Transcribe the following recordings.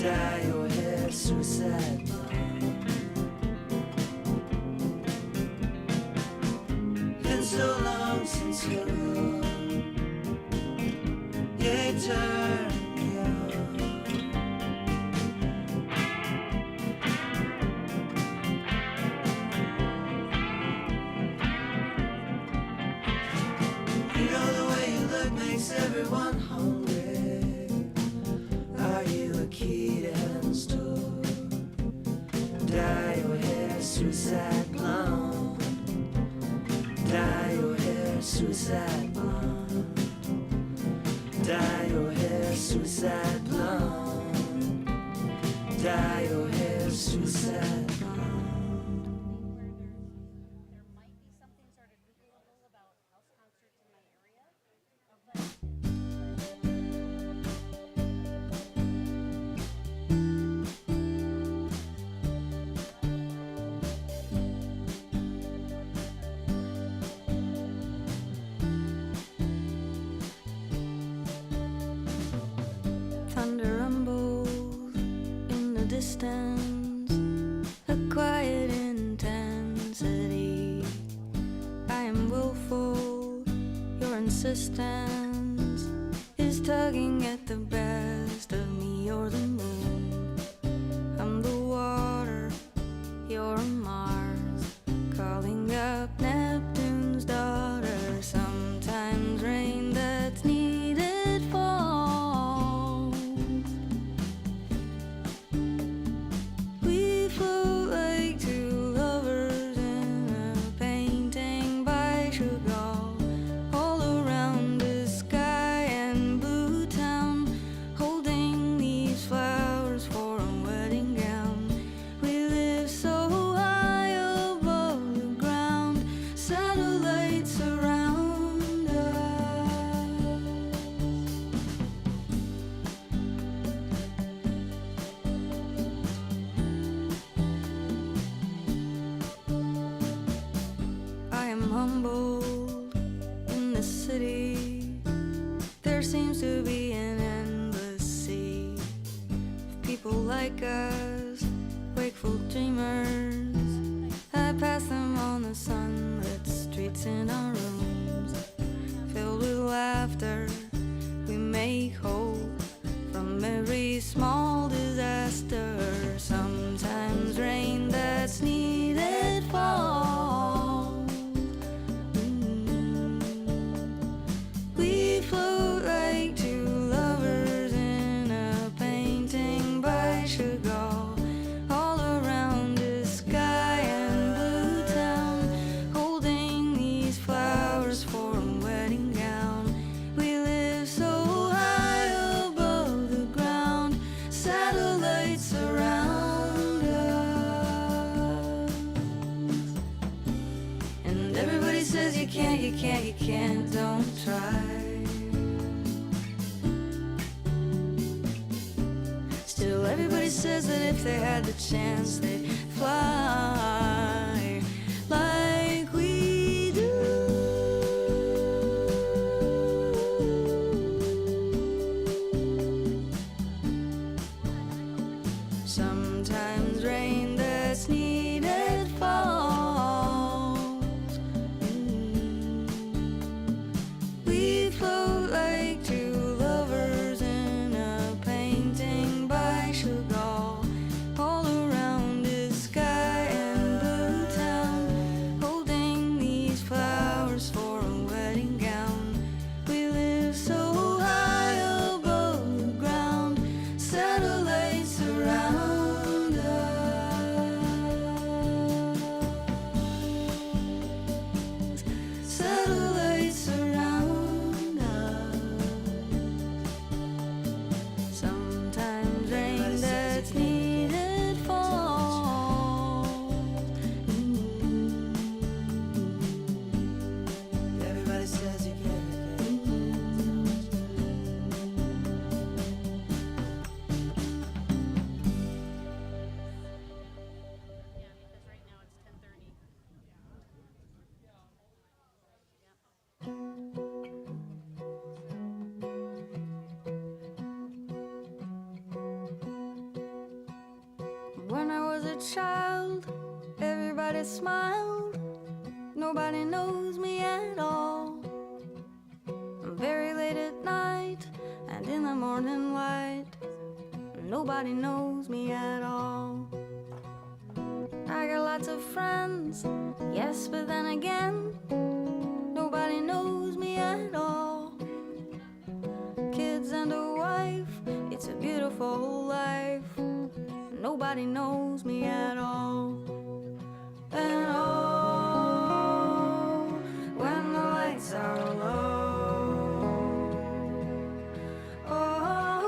dye your hair suicide blonde. Been so long since you're gone. Yeah, turn me on. You know the way you look makes everyone hungry. Are you a key to heaven's door? Dye your hair suicide blonde. Dye your hair suicide blonde. Dye your hair suicide blonde. Dye your hair suicide blonde. There might be something sort of Googleable about house concerts in my area. Thunder rumbles in the distance, a quiet intensity. I am willful, your insistence is tugging at the best of me. You're the moon, I'm the water, you're Mars, calling up Neptune's daughter. Sometimes rain that's needed falls. We float like two lovers in a painting by Chagall, all around the sky and blue town, holding these flowers for a wedding gown. We live so high above the ground, satellites surround us. I am humbled in the city. There seems to be an endless sea of people like us, wakeful dreamers. I pass them on the sunlit streets in our rooms, filled with laughter. We make hope from every small disaster. Sometimes rain that's needed falls. We float like two lovers in a painting by Chagall, all around the sky and blue town, holding these flowers for a wedding gown. We live so high above the ground, satellites surround us. And everybody says you can't, you can't, you can't, don't try. Still everybody says that if they had the chance they'd fly like we do. Sometimes rain that's needed falls. We float like two lovers in a painting by Chagall, all around the sky and When I was a child, everybody smiled. Nobody knows me at all. I'm very late at night and in the morning light. Nobody knows me at all. I got lots of friends, yes, but then again, nobody knows me at all. Kids and a wife, it's a beautiful life. Nobody knows me at all. And oh, when the lights are low, oh,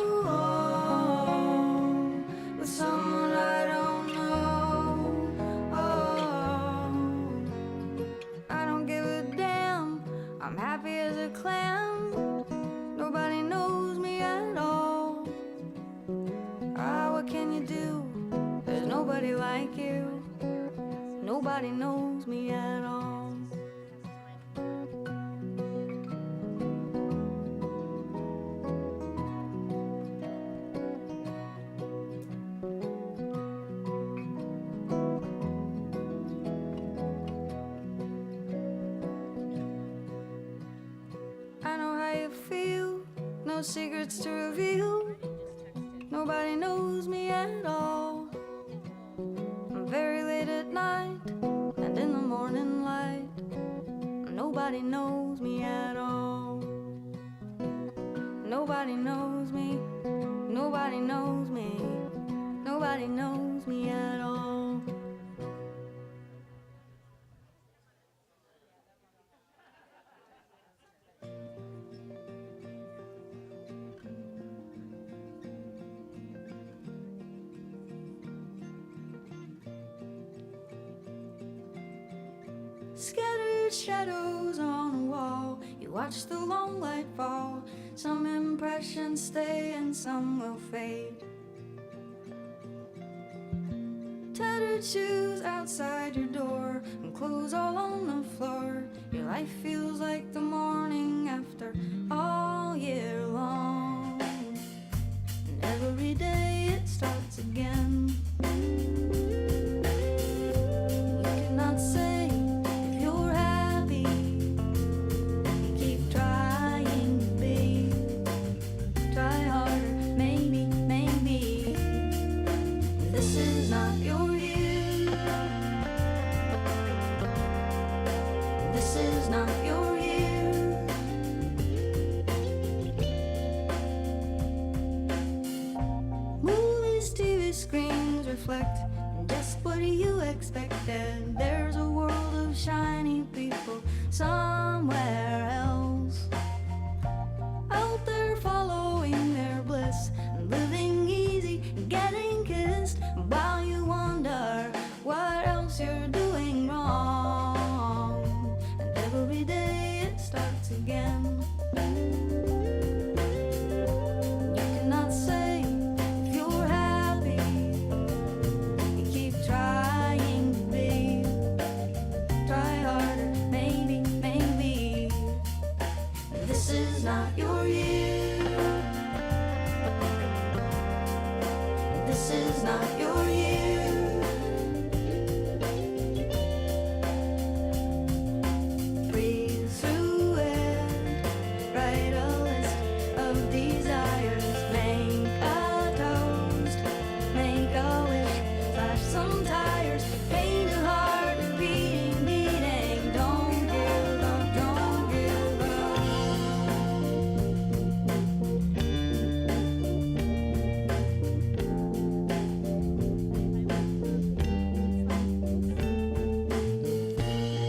with someone I don't know, oh, I don't give a damn, I'm happy as a clam. Nobody knows me at all. Ah, what can you do? There's nobody like you. Nobody knows me at all. I know how you feel, no secrets to reveal. Nobody knows me at all. I'm very late at night and in the morning light. Nobody knows me at all. Nobody knows me. Nobody knows me. Nobody knows me at all. Scattered shadows on a wall. You watch the long light fall. Some impressions stay and some will fade. Tattered shoes outside your door and clothes all on the floor. Your life feels like the morning after all year long. And every day it starts again. You cannot say if you're happy. You keep trying to be. Try harder, maybe, maybe. This is not your year. This is not your year. Movies, TV screens reflect just what you expected. There's a world of shiny people somewhere else, out there following their bliss and living easy and getting kissed, while you wonder what else you're doing wrong. And every day it starts again. You cannot say if you're happy. You keep trying to be. Try harder, maybe, maybe. This is not your year. This is not your year. Breathe through it. Write a list of desires. Make a toast. Make a wish. Flash some tires. Paint a heart. Beating, beating. Don't give up. Don't give up.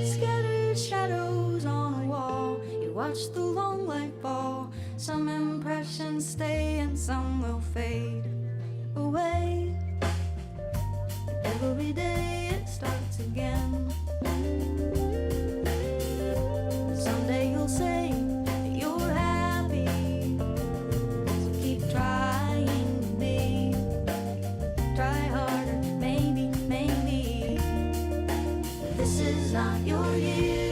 Scattered shadows on a wall. You watch the long light fall. Some impressions stay and some will fade away. Every day it starts again. Someday you'll say that you're happy. So keep trying to be. Try harder, maybe, maybe. This is not your year.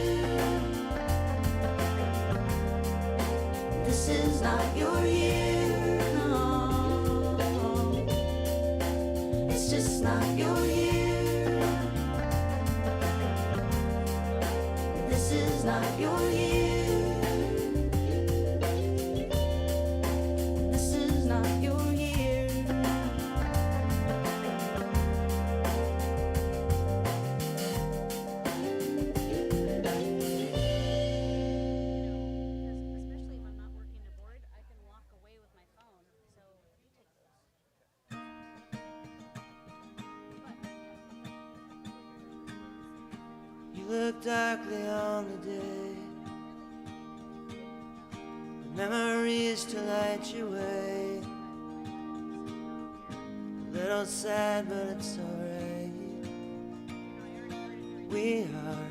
This is not your year. No. It's just not your look darkly on the day, memories to light your way. A little sad, but it's alright. We are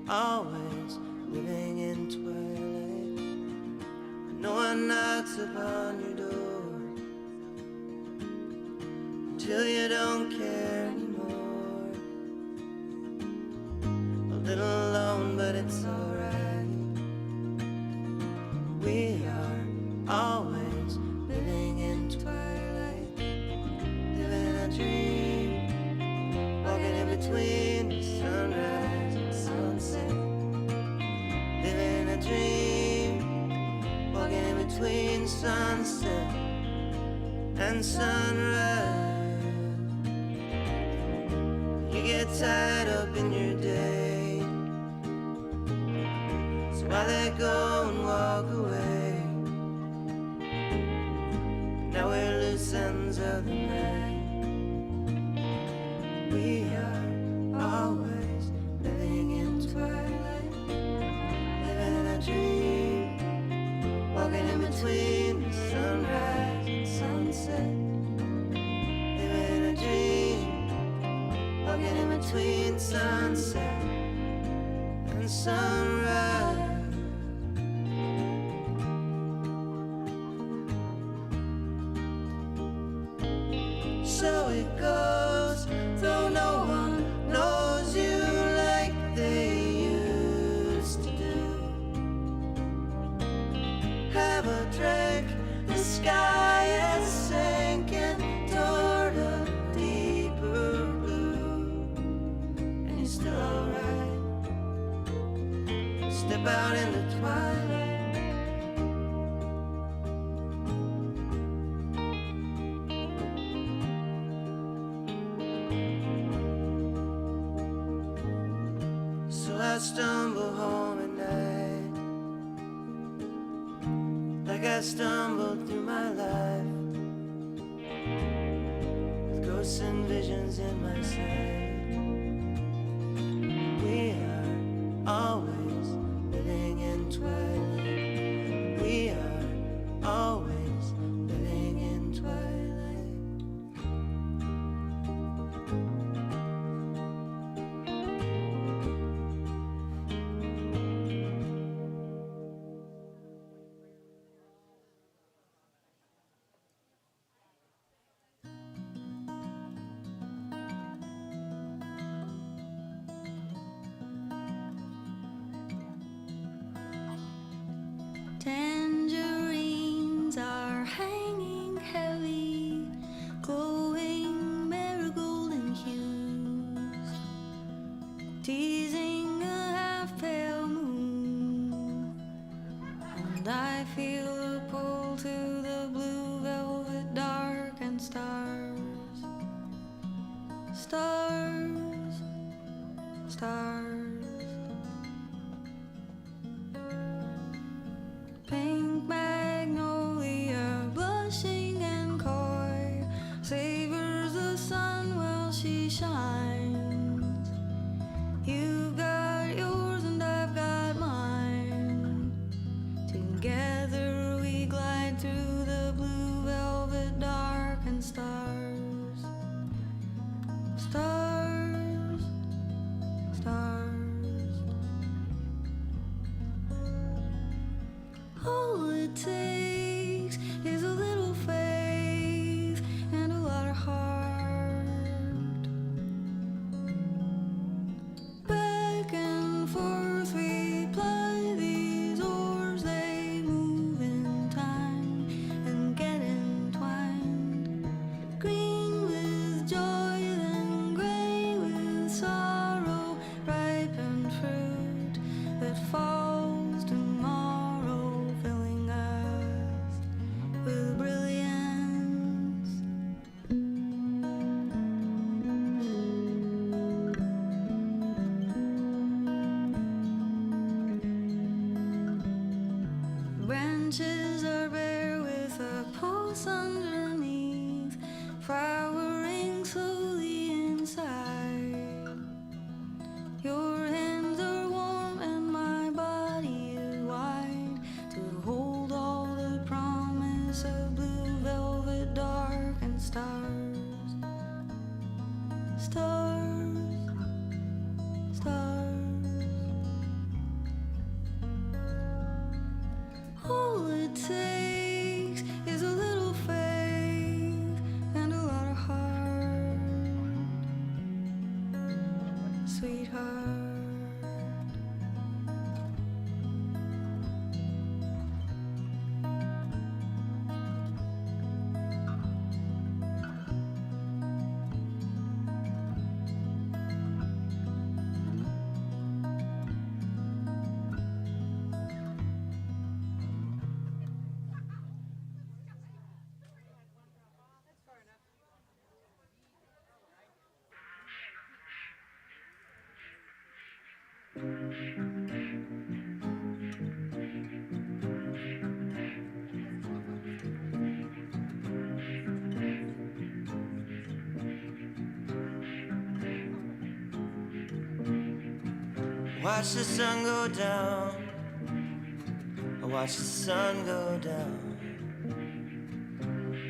always living in twilight. No one knocks upon your door until you don't care anymore. A little alone, but it's alright. We are always living in twilight, living in a dream, walking in between sunrise and sunset. Living in a dream, walking in between sunset and sunrise. You get tied up in your day, so I let go and walk away. Now we're loose ends of the night. We are always living in twilight, living in a dream, walking in between sunrise and sunset. Living in a dream, walking in between sunset and sunrise. So it goes, though no one knows you like they used to do. Have a drink, the sky is sinking toward a deeper blue, and you're still alright. Step out in the twilight. So I stumble home at night, like I stumbled through my life, with ghosts and visions in my sight. We are always living in twilight. We are always living in twilight. Tangerines are hanging heavy, glowing marigold hues, teasing a half-pale moon. And I feel a pull to the blue velvet dark and stars, stars, stars. Pink magnolia, blushing and coy, savors the sun while she shines. You've got yours and I've got mine. Together Watch the sun go down. I watch the sun go down.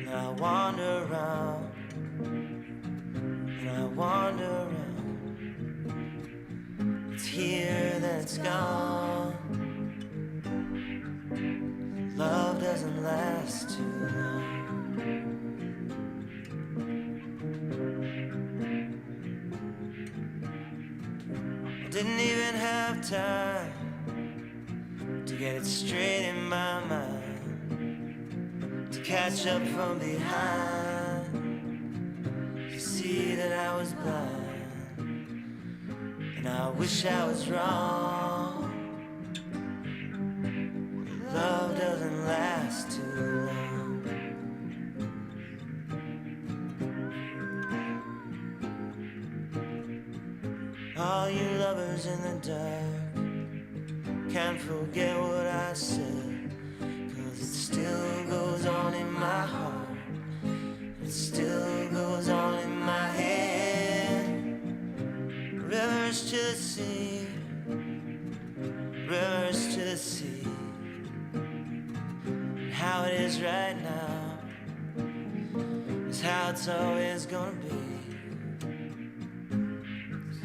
And I wander around. And I wander around. It's here, then it's gone. Love doesn't last too long. I didn't even have time to get it straight in my mind, to catch up from behind, to see that I was blind, and I wish I was wrong. Love doesn't last too long. All you lovers in the dark can't forget what I said, 'cause it still goes on in my heart. It still goes on in my head. Rivers to the sea, rivers to the sea. How it is right now is how it's always gonna be.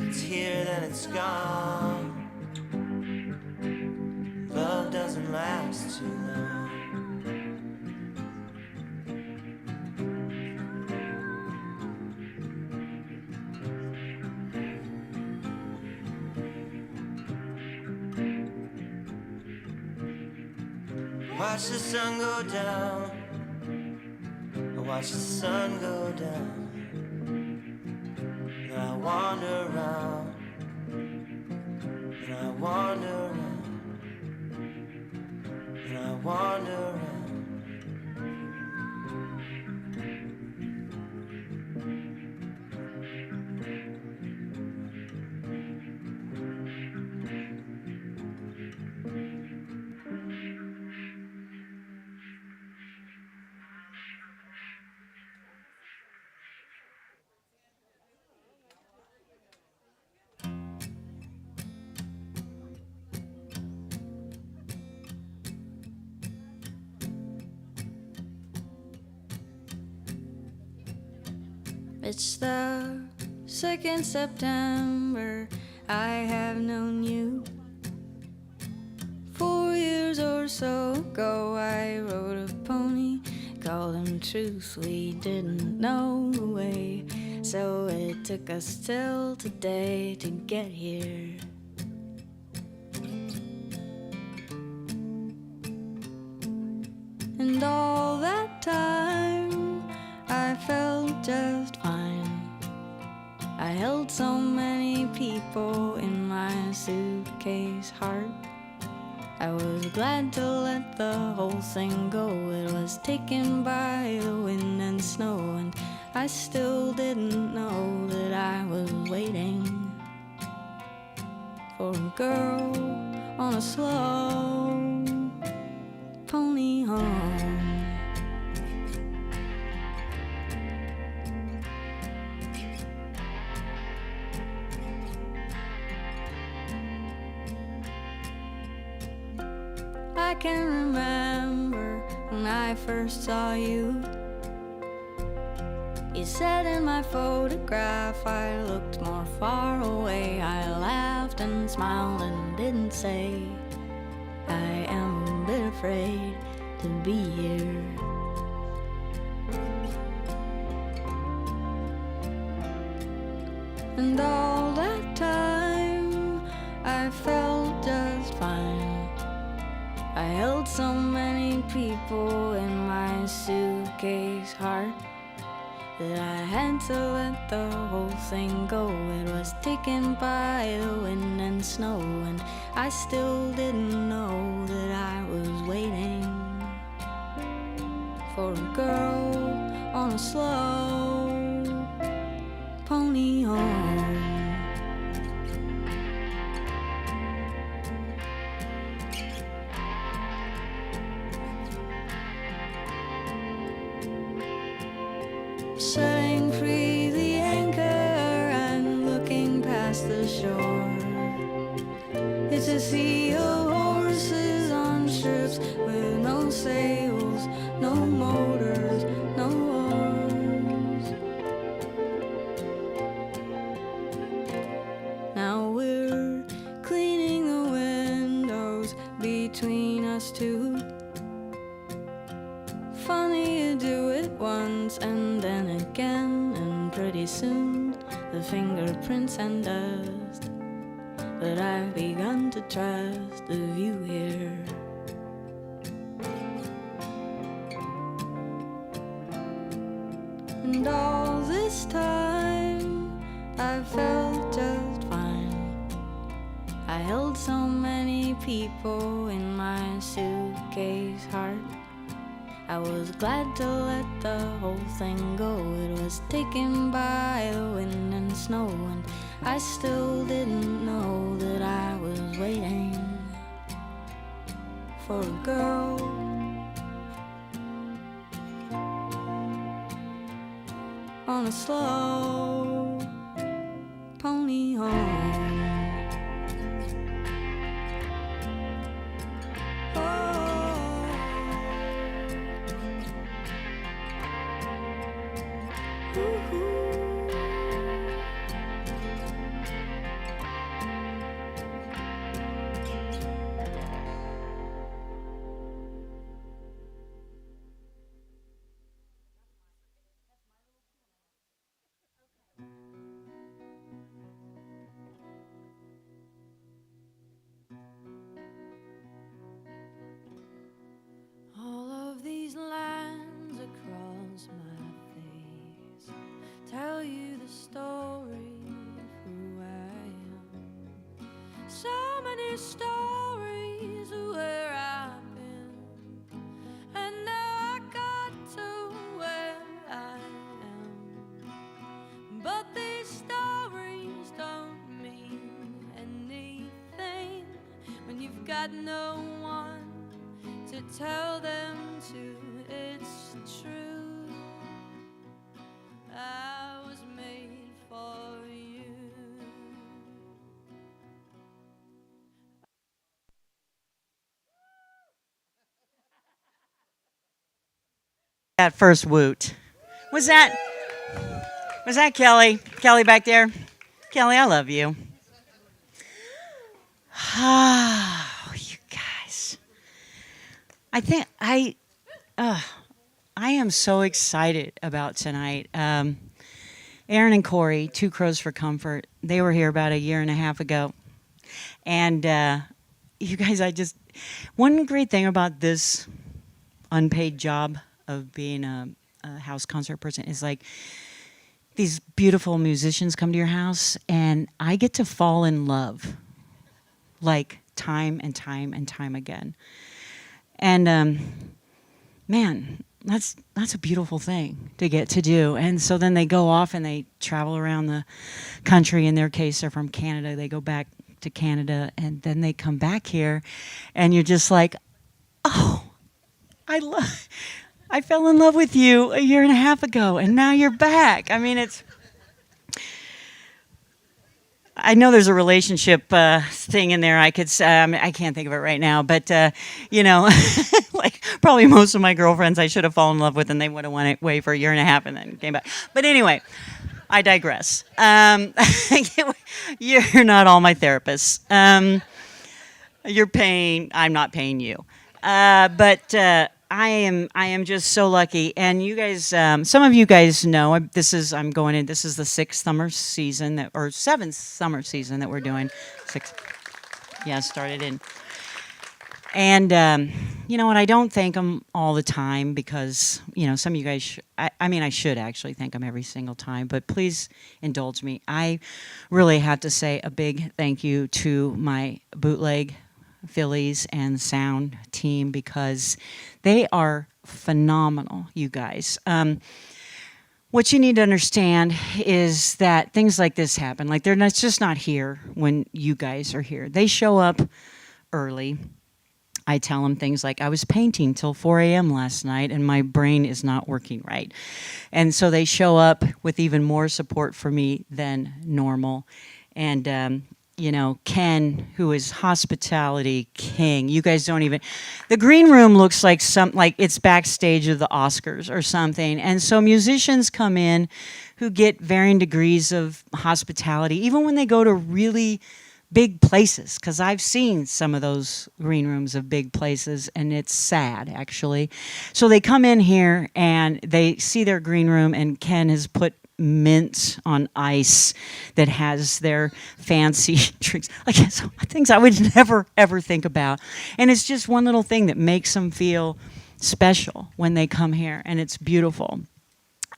It's here, then it's gone. Love doesn't last too long. Watch the sun go down. I watch the sun go down. And I wander around. And I wander around. And I wander around. It's the 2nd September. I have known you. 4 years or so ago, I rode a pony, called him Truth. We didn't know the way, so it took us till today to get here. And all that time, I felt just fine. I held so many people in my suitcase heart. I was glad to let the whole thing go. It was taken by the wind and snow, and I still didn't know that I was waiting for a girl on a slow pony home. I can remember when I first saw you. You said in my photograph I looked more far away. I laughed and smiled and didn't say I am a bit afraid to be here. And all that time I felt just fine. I held so many people in my suitcase heart that I had to let the whole thing go. It was taken by the wind and snow, and I still didn't know that I was waiting for a girl on a slow pony home. Setting free the anchor and looking past the shore. It's a sea of horses on ships with no sails, no motors, no oars. Now we're cleaning the windows between us two. Funny you do it once and then again, and pretty soon the fingerprints and dust. But I've begun to trust the view here. And all this time I felt just fine. I held so many people in my suitcase heart. I was glad to let the whole thing go. It was taken by the wind and snow, and I still didn't know that I was waiting for a girl on a slow pony home. All of these lines across my face tell you the story of who I am. So many stories of where I've been, and now I got to where I am. But these stories don't mean anything when you've got no one to tell them to. It's true, I was made for you. That first woot. Was that Kelly? Kelly back there? Kelly, I love you. Oh, you guys. I am so excited about tonight. Aaron and Corey, Two Crows for Comfort, they were here about a year and a half ago. And you guys, one great thing about this unpaid job of being a house concert person is like these beautiful musicians come to your house and I get to fall in love like time and time and time again. And man, that's a beautiful thing to get to do. And so then they go off and they travel around the country. In their case, they're from Canada. They go back to Canada and then they come back here and you're just like, oh, I fell in love with you a year and a half ago and now you're back. I mean, I know there's a relationship thing in there. I could say, I can't think of it right now, but like probably most of my girlfriends I should have fallen in love with, and they would have went away for a year and a half and then came back. But anyway, I digress. You're not all my therapists. You're paying. I'm not paying you. But I am just so lucky, and you guys. Some of you guys know this is the sixth summer season or seventh summer season that we're doing. Six. Yeah, started in. And you know what? I don't thank them all the time because some of you guys. I should actually thank them every single time, but please indulge me. I really have to say a big thank you to my Bootleg Phillies and sound team because they are phenomenal, you guys. What you need to understand is that things like this happen. Like it's just not here when you guys are here. They show up early. I tell them things like, I was painting till 4 a.m. last night and my brain is not working right. And so they show up with even more support for me than normal. And Ken, who is hospitality king. You guys don't even. The green room looks like it's backstage of the Oscars or something. And so musicians come in who get varying degrees of hospitality, even when they go to really big places, because I've seen some of those green rooms of big places, and it's sad, actually. So they come in here and they see their green room, and Ken has put mint on ice that has their fancy drinks, like so things I would never ever think about. And it's just one little thing that makes them feel special when they come here, and it's beautiful.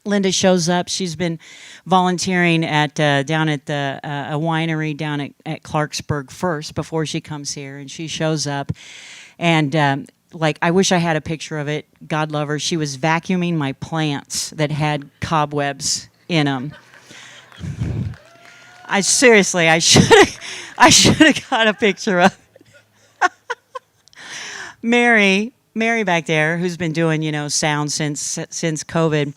Linda shows up. She's been volunteering at down at the a winery down at Clarksburg first before she comes here, and she shows up, and like I wish I had a picture of it. God love her. She was vacuuming my plants that had cobwebs in them. I should have got a picture of it. Mary back there, who's been doing sound since COVID.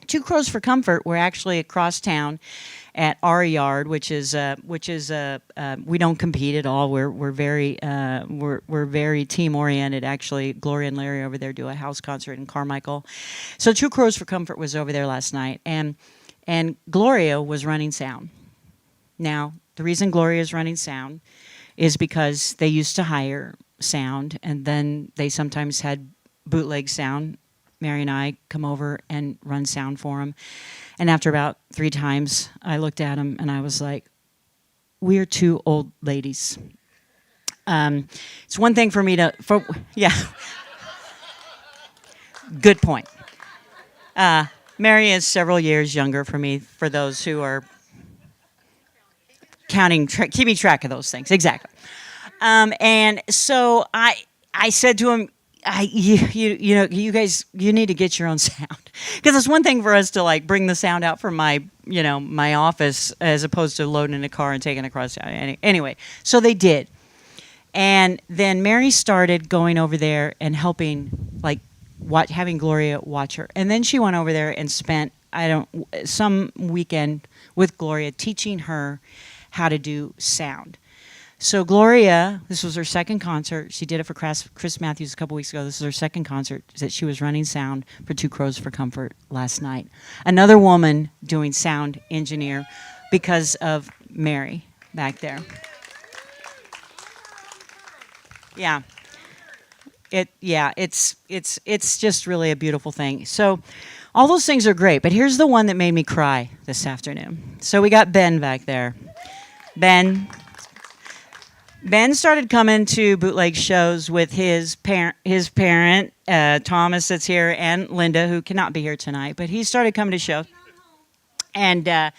Two Crows for Comfort. We're actually across town at our yard, which is we don't compete at all. We're very team oriented. Actually, Gloria and Larry over there do a house concert in Carmichael. So Two Crows for Comfort was over there last night, and Gloria was running sound. Now, the reason Gloria is running sound is because they used to hire sound, and then they sometimes had bootleg sound. Mary and I come over and run sound for them. And after about 3 times, I looked at them and I was like, we're 2 old ladies. It's one thing for me to, yeah. Good point. Mary is several years younger for me, for those who are keeping track of those things. Exactly. And so I said to him, you guys, you need to get your own sound, because it's one thing for us to like bring the sound out from my office as opposed to loading in a car and taking it across town. Anyway, so they did, and then Mary started going over there and helping, like having Gloria watch her, and then she went over there and spent some weekend with Gloria teaching her how to do sound. So Gloria, this was her second concert. She did it for Chris Matthews a couple weeks ago. This is her second concert that she was running sound for Two Crows for Comfort last night. Another woman doing sound engineer because of Mary back there. Yeah. It's just really a beautiful thing. So all those things are great, but here's the one that made me cry this afternoon. So we got Ben back there. Ben started coming to bootleg shows with his parent, Thomas, that's here, and Linda, who cannot be here tonight. But he started coming to shows, and I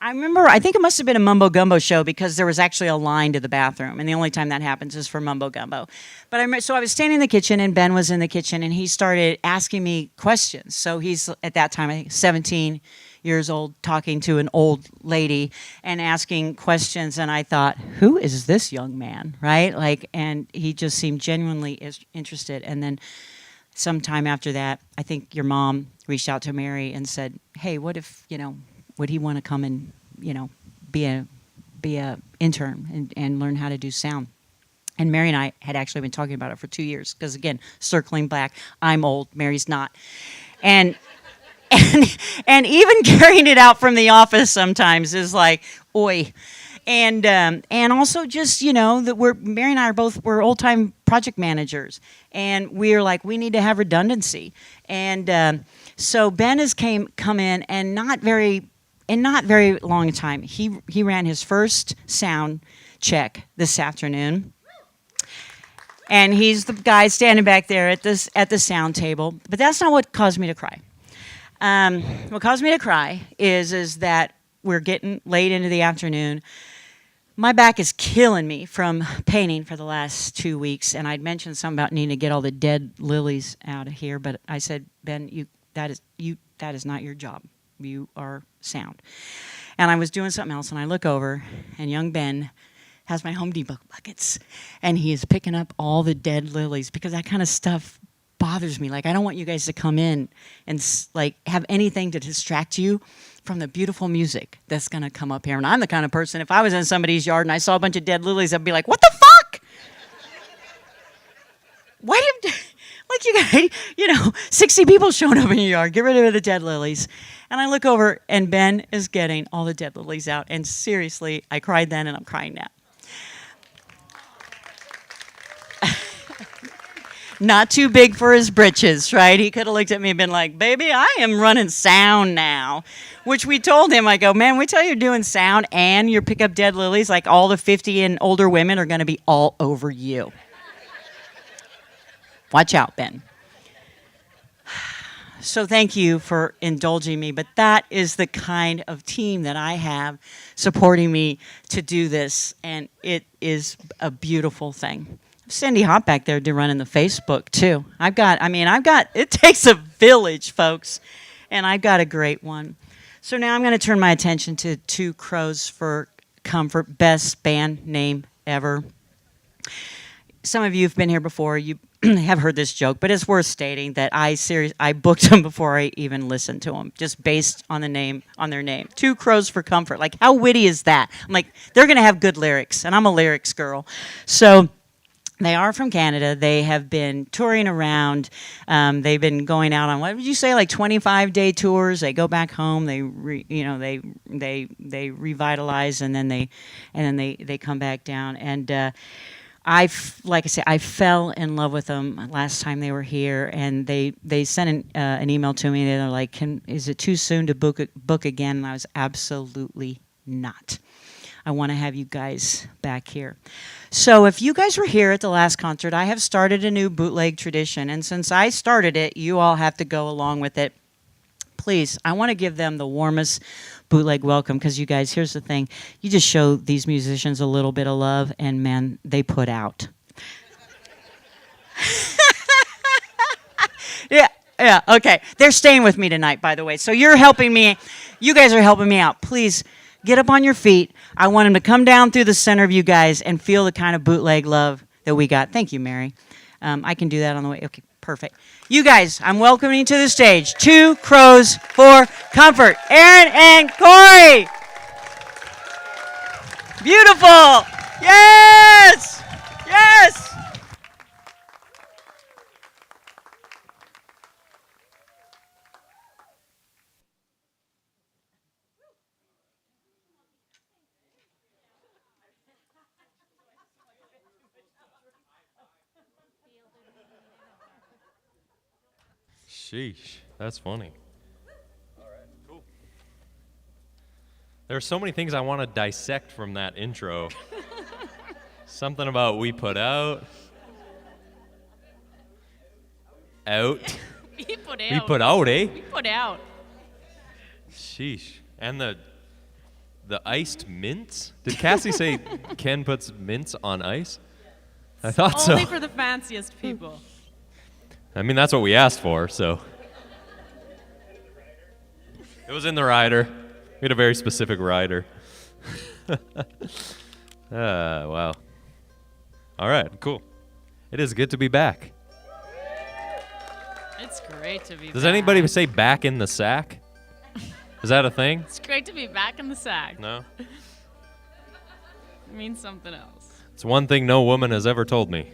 remember, I think it must have been a Mumbo Gumbo show, because there was actually a line to the bathroom, and the only time that happens is for Mumbo Gumbo. But so I was standing in the kitchen, and Ben was in the kitchen, and he started asking me questions. So he's at that time, I think, 17 years old, talking to an old lady and asking questions, and I thought, who is this young man, right? Like, and he just seemed genuinely interested. And then sometime after that, I think your mom reached out to Mary and said, hey, what if, would he want to come and, be a intern and learn how to do sound? And Mary and I had actually been talking about it for 2 years, because again, circling back, I'm old, Mary's not. And even carrying it out from the office sometimes is like, oi. And also just, that Mary and I we're old time project managers, and we're like, we need to have redundancy. And so Ben has come in, and not very long time. He ran his first sound check this afternoon. And he's the guy standing back there at the sound table. But that's not what caused me to cry. What caused me to cry is that we're getting late into the afternoon. My back is killing me from painting for the last 2 weeks, and I'd mentioned something about needing to get all the dead lilies out of here, but I said, Ben, that is not your job. You are sound. And I was doing something else, and I look over, and young Ben has my Home Depot buckets, and he is picking up all the dead lilies, because that kind of stuff bothers me. Like, I don't want you guys to come in and like have anything to distract you from the beautiful music that's gonna come up here. And I'm the kind of person, if I was in somebody's yard and I saw a bunch of dead lilies, I'd be like, what the fuck? Why do you, like, you guys, 60 people showing up in your yard, get rid of the dead lilies. And I look over and Ben is getting all the dead lilies out. And seriously, I cried then and I'm crying now. Not too big for his britches, right? He could have looked at me and been like, baby, I am running sound now. Which we told him, I go, man, we tell you you're doing sound and you pick up dead lilies, like all the 50 and older women are going to be all over you. Watch out, Ben. So thank you for indulging me, but that is the kind of team that I have supporting me to do this, and it is a beautiful thing. Cindy Hop back there to run in the Facebook too. It takes a village, folks, and I've got a great one. So now I'm going to turn my attention to Two Crows for Comfort, best band name ever. Some of you have been here before. You have heard this joke, but it's worth stating that I booked them before I even listened to them, just based on their name. Two Crows for Comfort. Like, how witty is that? I'm like, they're going to have good lyrics, and I'm a lyrics girl. So they are from Canada. They have been touring around. They've been going out on, what would you say, like 25-day tours. They go back home. They revitalize, and then they come back down. And like I said, I fell in love with them last time they were here, and they sent an email to me. They're like, "Is it too soon to book again?" And I was absolutely not. I want to have you guys back here. So if you guys were here at the last concert, I have started a new bootleg tradition, and since I started it, you all have to go along with it. Please, I want to give them the warmest bootleg welcome, because you guys, here's the thing. You just show these musicians a little bit of love, and man, they put out. Yeah, okay. They're staying with me tonight, by the way. So you're helping me. You guys are helping me out. Please, get up on your feet. I want them to come down through the center of you guys and feel the kind of bootleg love that we got. Thank you, Mary. I can do that on the way. Okay, perfect. You guys, I'm welcoming to the stage Two Crows for Comfort, Aaron and Corey. Beautiful. Yes. Yes. Sheesh, that's funny. All right, cool. There are so many things I want to dissect from that intro. Something about we put out. Out. We put out. We put out, eh? We put out. Sheesh. And the iced mints? Did Cassie say Ken puts mints on ice? I thought so. Only for the fanciest people. I mean, that's what we asked for, so. It was in the rider. We had a very specific rider. Wow. All right, cool. It is good to be back. It's great to be back. Does anybody say back in the sack? Is that a thing? It's great to be back in the sack. No? It means something else. It's one thing no woman has ever told me.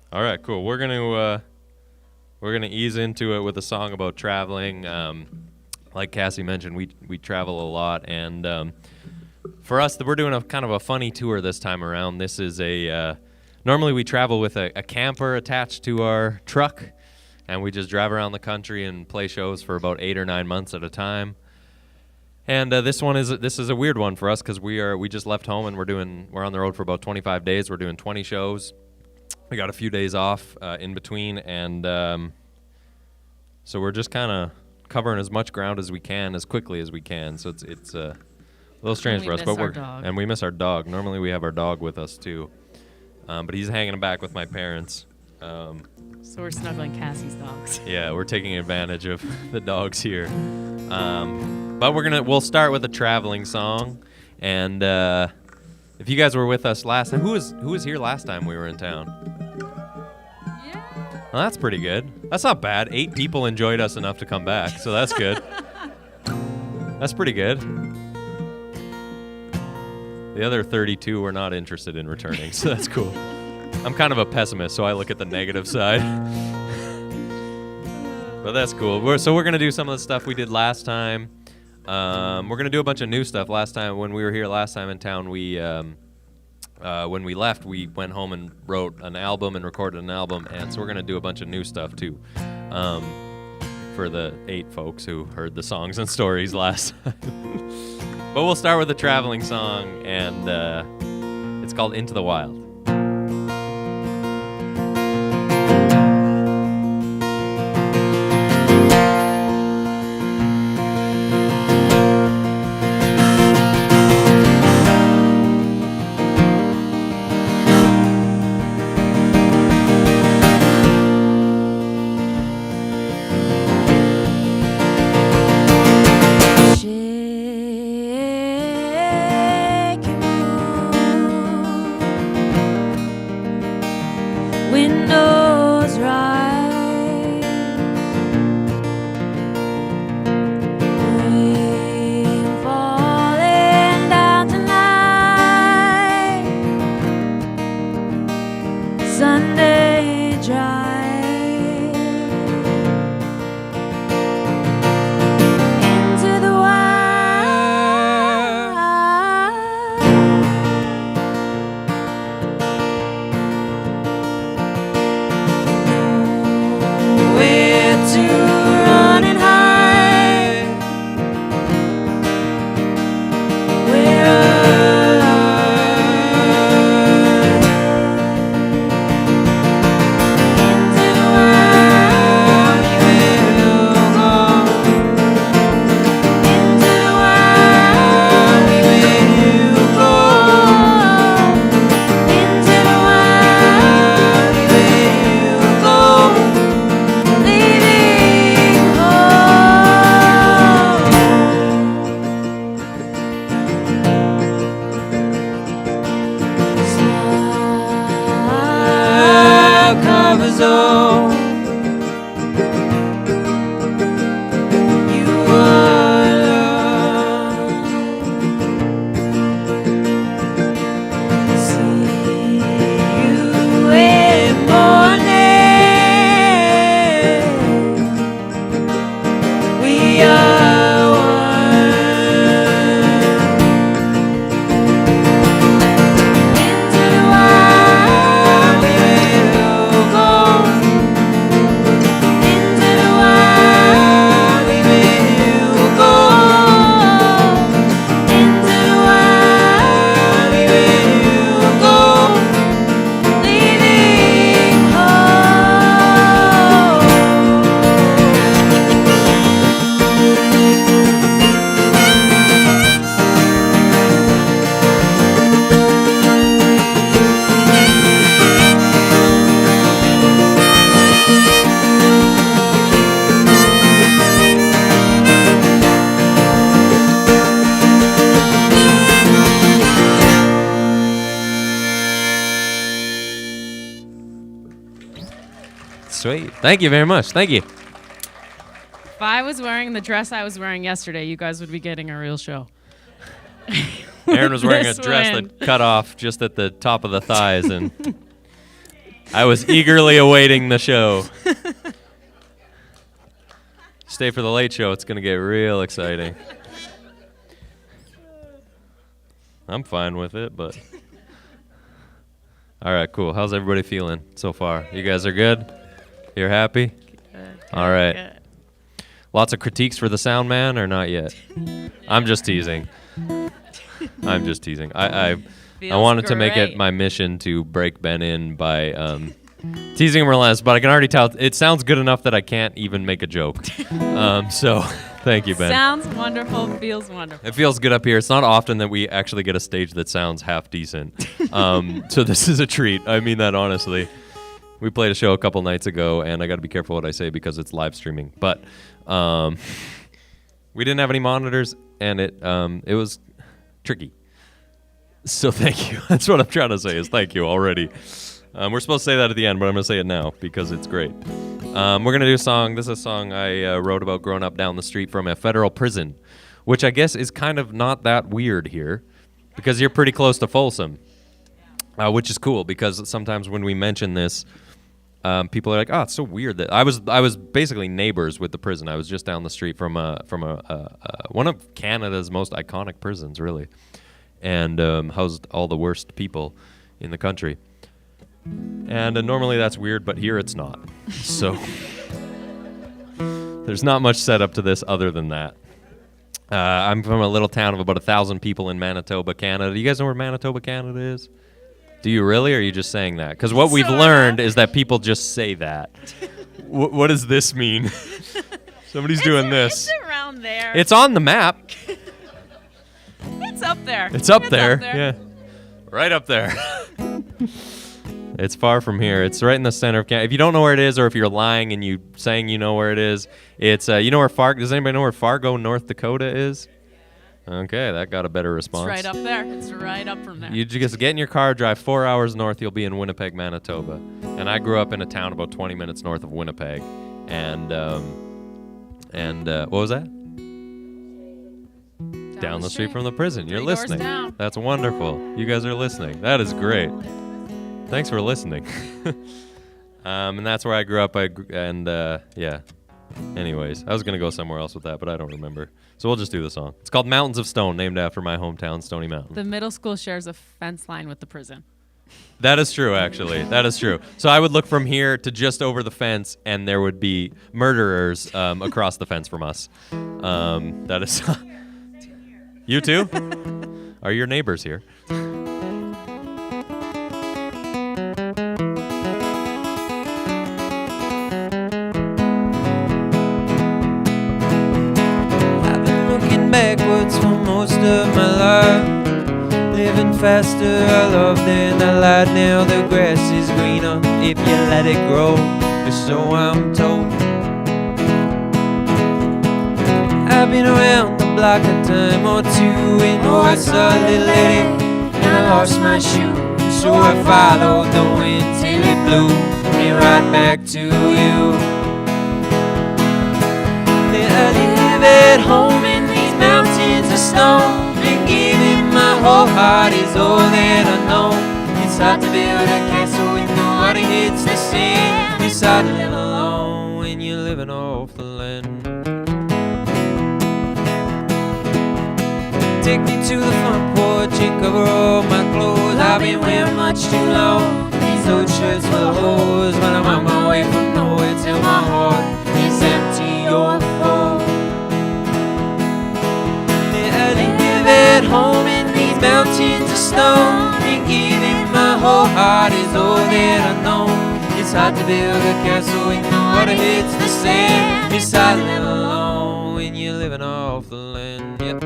All right, cool. We're gonna ease into it with a song about traveling. Like Cassie mentioned, we travel a lot, and for us, we're doing a kind of a funny tour this time around. This is normally we travel with a camper attached to our truck, and we just drive around the country and play shows for about 8 or 9 months at a time. And this is a weird one for us because we just left home and we're on the road for about 25 days. We're doing 20 shows. We got a few days off in between, and so we're just kind of covering as much ground as we can, as quickly as we can. So it's a little strange for us, but we miss our dog. Normally we have our dog with us too, but he's hanging back with my parents. So we're snuggling Cassie's dogs. Yeah, we're taking advantage of the dogs here. But we'll start with a traveling song, and if you guys were with us last time, who was here last time we were in town? Well, that's pretty good. That's not bad. 8 people enjoyed us enough to come back, so that's good. That's pretty good. The other 32 were not interested in returning, so that's cool. I'm kind of a pessimist, so I look at the negative side. But that's cool. We're going to do some of the stuff we did last time. We're going to do a bunch of new stuff. Last time, when we were here last time in town, when we left, we went home and wrote an album and recorded an album, and so we're going to do a bunch of new stuff, too, for the 8 folks who heard the songs and stories last time. But we'll start with a traveling song, and it's called Into the Wild. Windows rise, rain falling down tonight, Sunday drive into the to run and hide. We're alive. Into the wild we will go. Into the wild we will go. Into the wild we will go. Leaving home. Smile covers all. You are loved. See you in morning. We are one. Into the wild we will go. Into the wild we will go. Into the wild we will go. Leaving home. Sweet. Thank you very much. Thank you. If I was wearing the dress I was wearing yesterday, you guys would be getting a real show. Aaron was wearing a This dress win. that cut off just at the top of the thighs, and I was eagerly awaiting the show. Stay for the late show. It's going to get real exciting. I'm fine with it, but... All right, cool. How's everybody feeling so far? You guys are good? You're happy? All right. Good. Lots of critiques for the sound man, or not yet? I'm just teasing. I'm just teasing. I Feels wanted to make it great. my mission to break Ben in by teasing him relentless, but I can already tell it sounds good enough that I can't even make a joke. So thank you, Ben. Sounds wonderful, feels wonderful. It feels good up here. It's not often that we actually get a stage that sounds half decent. So this is a treat. I mean that honestly. We played a show a couple nights ago, and I got to be careful what I say because it's live streaming. But we didn't have any monitors, and it was tricky. So thank you. That's what I'm trying to say is thank you already. We're supposed to say that at the end, but I'm going to say it now because it's great. We're going to do a song. This is a song I wrote about growing up down the street from a federal prison, which I guess is kind of not that weird here because you're pretty close to Folsom, which is cool because sometimes when we mention this, people are like, "Oh, it's so weird that I was basically neighbors with the prison. I was just down the street from one of Canada's most iconic prisons, really, and housed all the worst people in the country. And normally that's weird, but here it's not. So there's not much set up to this other than that. I'm from a little town of about 1,000 people in Manitoba, Canada. Do you guys know where Manitoba, Canada is? Do you really, or are you just saying that? Because what we've learned is that people just say that. What does this mean? Somebody's doing this. It's around there. It's on the map. It's up there. It's up there. Yeah. Right up there. It's far from here. It's right in the center of Canada. If you don't know where it is, or if you're lying and you saying you know where it is, it's you know where Fargo. Does anybody know where Fargo, North Dakota is? Okay, that got a better response. It's right up there. It's right up from there. You just get in your car, drive 4 hours north, you'll be in Winnipeg, Manitoba. And I grew up in a town about 20 minutes north of Winnipeg. And what was that? Down the street from the prison. You're 3 doors listening. down. That's wonderful. You guys are listening. That is great. Thanks for listening. And that's where I grew up. Yeah. Anyways, I was going to go somewhere else with that, but I don't remember. So we'll just do the song. It's called Mountains of Stone, named after my hometown, Stony Mountain. The middle school shares a fence line with the prison. That is true, actually. That is true. So I would look from here to just over the fence, and there would be murderers across the fence from us. That is... You too? Are your neighbors here? Backwards for most of my life, living faster, I loved in the light. Now the grass is greener if you let it grow, so I'm told. I've been around the block a time or two, and I saw a little lady and I lost my shoe, so I followed the wind till it blew me right back to you. Then I live at home in mountains of stone, and giving my whole heart is all that I know. It's hard to build a castle when nobody hits the sand. It's hard to live alone when you're living off the land. Take me to the front porch and cover all my clothes. I've been wearing much too long these old shirts full of holes, but I'm on my way from nowhere till my heart is empty or full. At home in these mountains of stone, and giving my whole heart is all that I know. It's hard to build a castle when the water hits the sand. It's hard to live alone when you're living off the land. Yep.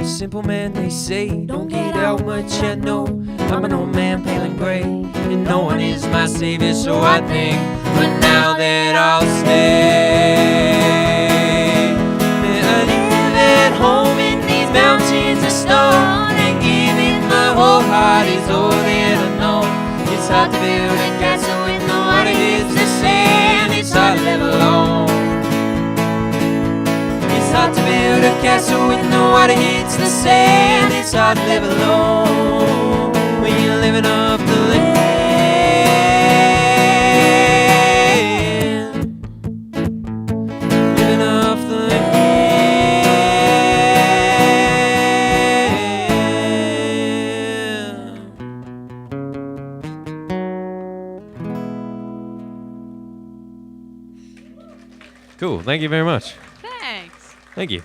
Simple man, they say, don't get out much, I know. I'm an old man, pale and gray, and no one is my savior, so I think. But now that I'll stay, I live at home in these mountains of stone, and giving my whole heart is all that I know. It's hard build a castle when the water hits the sand. It's hard to live alone. It's hard to build a castle when the water hits the sand. It's hard to live alone when you're living off the land. Living off the land. Cool. Thank you very much. Thanks. Thank you.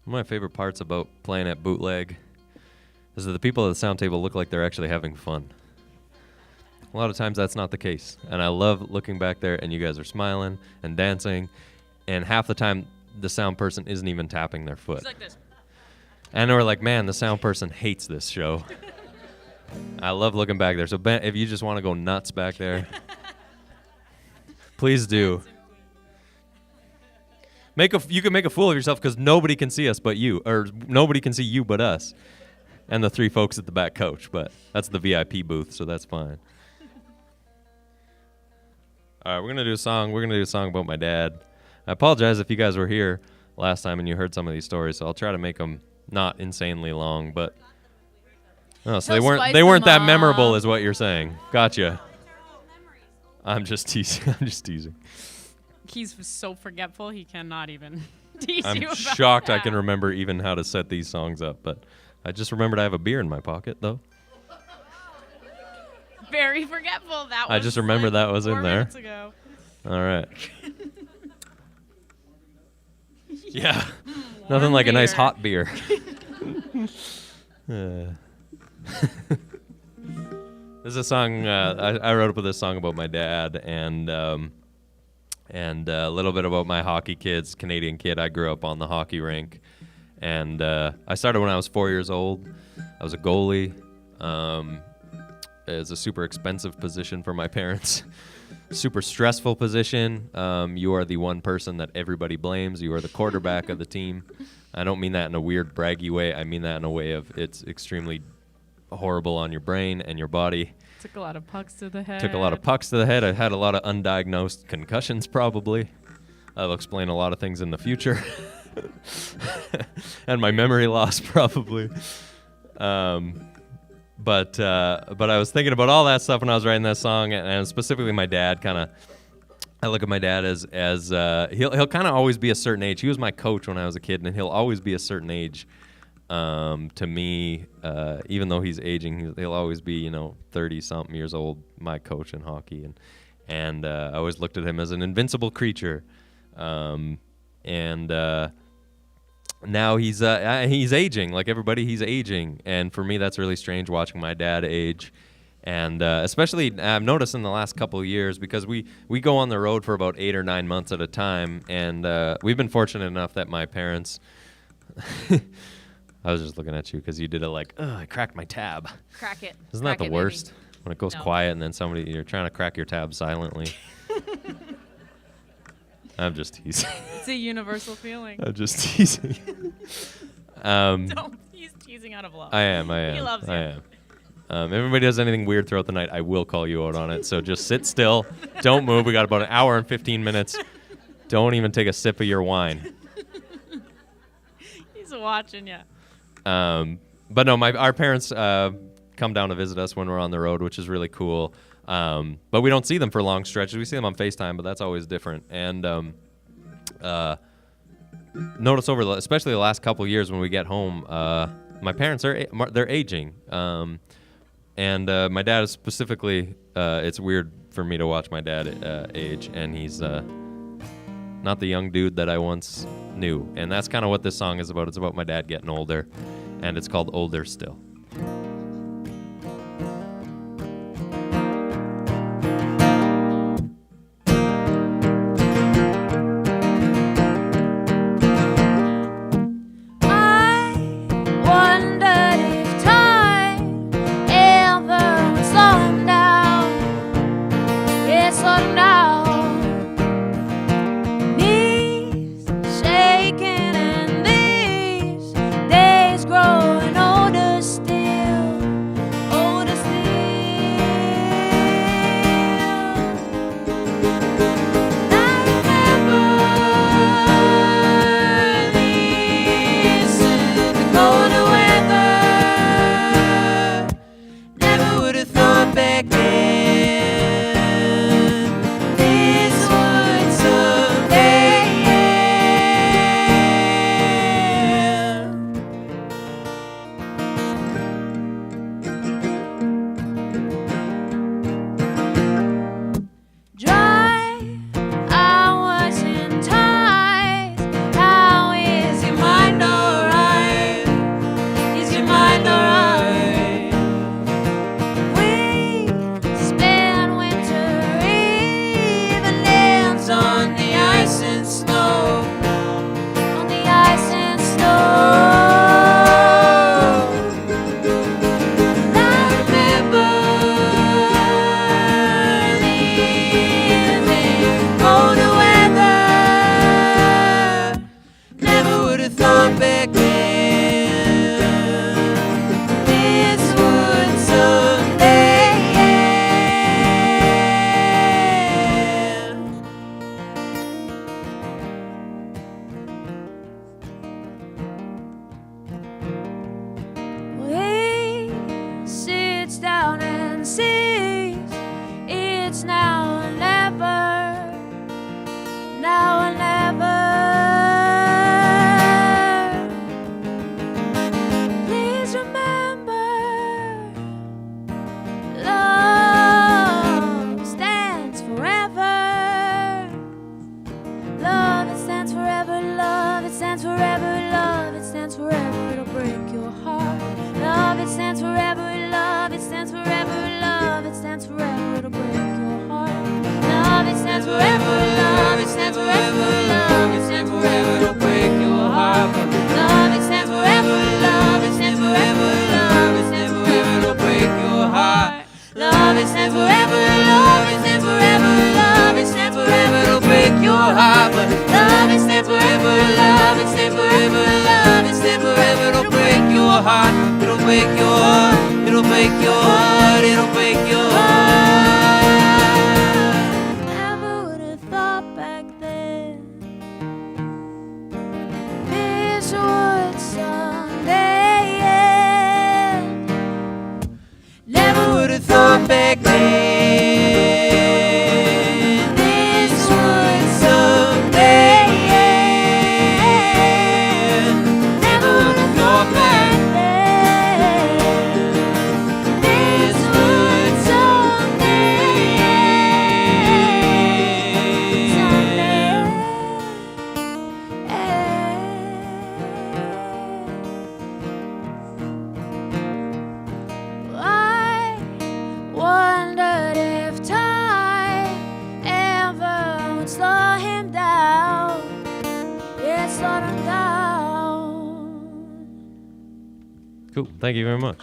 One of my favorite parts about playing at Bootleg is that the people at the sound table look like they're actually having fun. A lot of times that's not the case. And I love looking back there and you guys are smiling and dancing. And half the time the sound person isn't even tapping their foot. It's like this. And we're like, man, the sound person hates this show. I love looking back there. So Ben, if you just want to go nuts back there, please do. You can make a fool of yourself because nobody can see us but you, or nobody can see you but us, and the three folks at the back coach. But that's the VIP booth, so that's fine. All right, we're gonna do a song. We're gonna do a song about my dad. I apologize if you guys were here last time and you heard some of these stories, so I'll try to make them not insanely long, but. Oh, so they weren't that memorable, is what you're saying. Gotcha. I'm just teasing. I'm just teasing. He's so forgetful, he cannot even tease you I'm about shocked I that. can remember even how to set these songs up, but I just remembered I have a beer in my pocket, though. Very forgetful. That was I just remembered that was in 4 there. minutes ago. All right. Yeah. Nothing like a nice beer. hot beer. This is a song I wrote up with this song about my dad and a little bit about my hockey kids. Canadian kid. I grew up on the hockey rink, and I started when I was 4 years old. I was a goalie. It's a super expensive position for my parents. Super stressful position. You are the one person that everybody blames. You are the quarterback of the team. I don't mean that in a weird braggy way. I mean that in a way of it's extremely horrible on your brain and your body. Took a lot of pucks to the head. Took a lot of pucks to the head. I had a lot of undiagnosed concussions probably. That'll explain a lot of things in the future. And my memory loss probably. But I was thinking about all that stuff when I was writing that song, and specifically my dad. I look at my dad as he'll kind of always be a certain age. He was my coach when I was a kid, and he'll always be a certain age to me. Even though he's aging, he'll always be 30-something years old. My coach in hockey, and I always looked at him as an invincible creature. Now he's aging like everybody. He's aging, and for me that's really strange watching my dad age, and especially I've noticed in the last couple of years because we go on the road for about 8 or 9 months at a time, and we've been fortunate enough that my parents. I was just looking at you because you did it like, I cracked my tab. Crack it. Isn't that the Crack it, worst? baby. When it goes No. quiet and then you're trying to crack your tab silently. I'm just teasing. It's a universal feeling. I'm just teasing. He's teasing out of love. I am. He loves you. I am. If everybody does anything weird throughout the night, I will call you out on it. So just sit still. Don't move. We got about an hour and 15 minutes. Don't even take a sip of your wine. He's watching you. But no, our parents come down to visit us when we're on the road, which is really cool. But we don't see them for long stretches. We see them on FaceTime, but that's always different. And notice especially the last couple of years when we get home, my parents they're aging. And my dad is specifically, it's weird for me to watch my dad age, and he's not the young dude that I once knew. And that's kind of what this song is about. It's about my dad getting older, and it's called Older Still. never ever love, it's never ever love, it's never ever to break your heart. But love, it's never ever love, it's never ever love, it's never ever to break your heart. Love, it's never ever love, it's never ever love, it's never ever to break your heart. But love, it's never ever love, it's never ever love, it's never ever to break your heart. It'll break your heart, it'll break your heart, it'll break your heart. Never would have thought back then this would someday end. Never would have thought back then this would someday end. Never would have thought back then this would someday I wondered if time ever would slow him down. Yeah, slow him down. Cool. Thank you very much.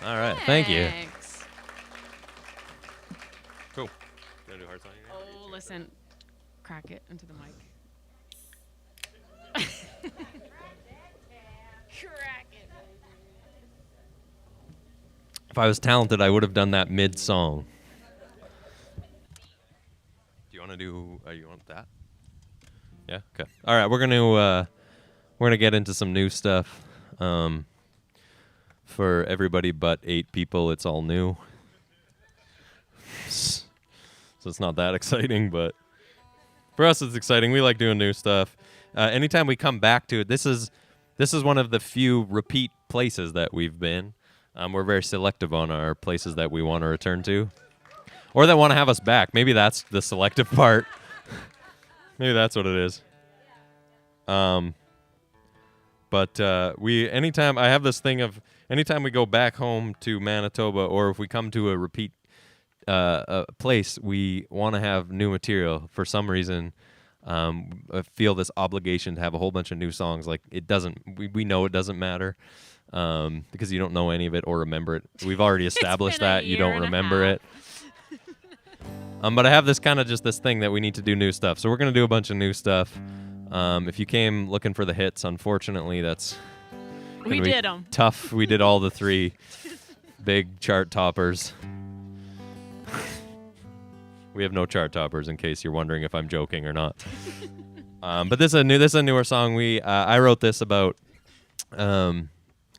All right. Thank you. Thanks. Cool. Gonna do hearts on you? Oh, listen. Crack it into the mic. Crack it. If I was talented, I would have done that mid-song. Do you want to do? You want that? Yeah. Okay. All right. We're gonna get into some new stuff. For everybody but 8 people, it's all new. So it's not that exciting, but for us, it's exciting. We like doing new stuff. Anytime we come back to it, this is one of the few repeat places that we've been. We're very selective on our places that we want to return to, or that want to have us back. Maybe that's the selective part. Maybe that's what it is. But anytime I have this thing of anytime we go back home to Manitoba, or if we come to a repeat place, we want to have new material. For some reason, I feel this obligation to have a whole bunch of new songs. Like it doesn't, we know it doesn't matter because you don't know any of it or remember it. We've already established that you don't remember it. But I have this kind of just this thing that we need to do new stuff. So we're gonna do a bunch of new stuff. If you came looking for the hits, unfortunately, that's We did them. tough. We did all the 3 big chart toppers. We have no chart toppers, in case you're wondering if I'm joking or not. But this is a newer song. I wrote this about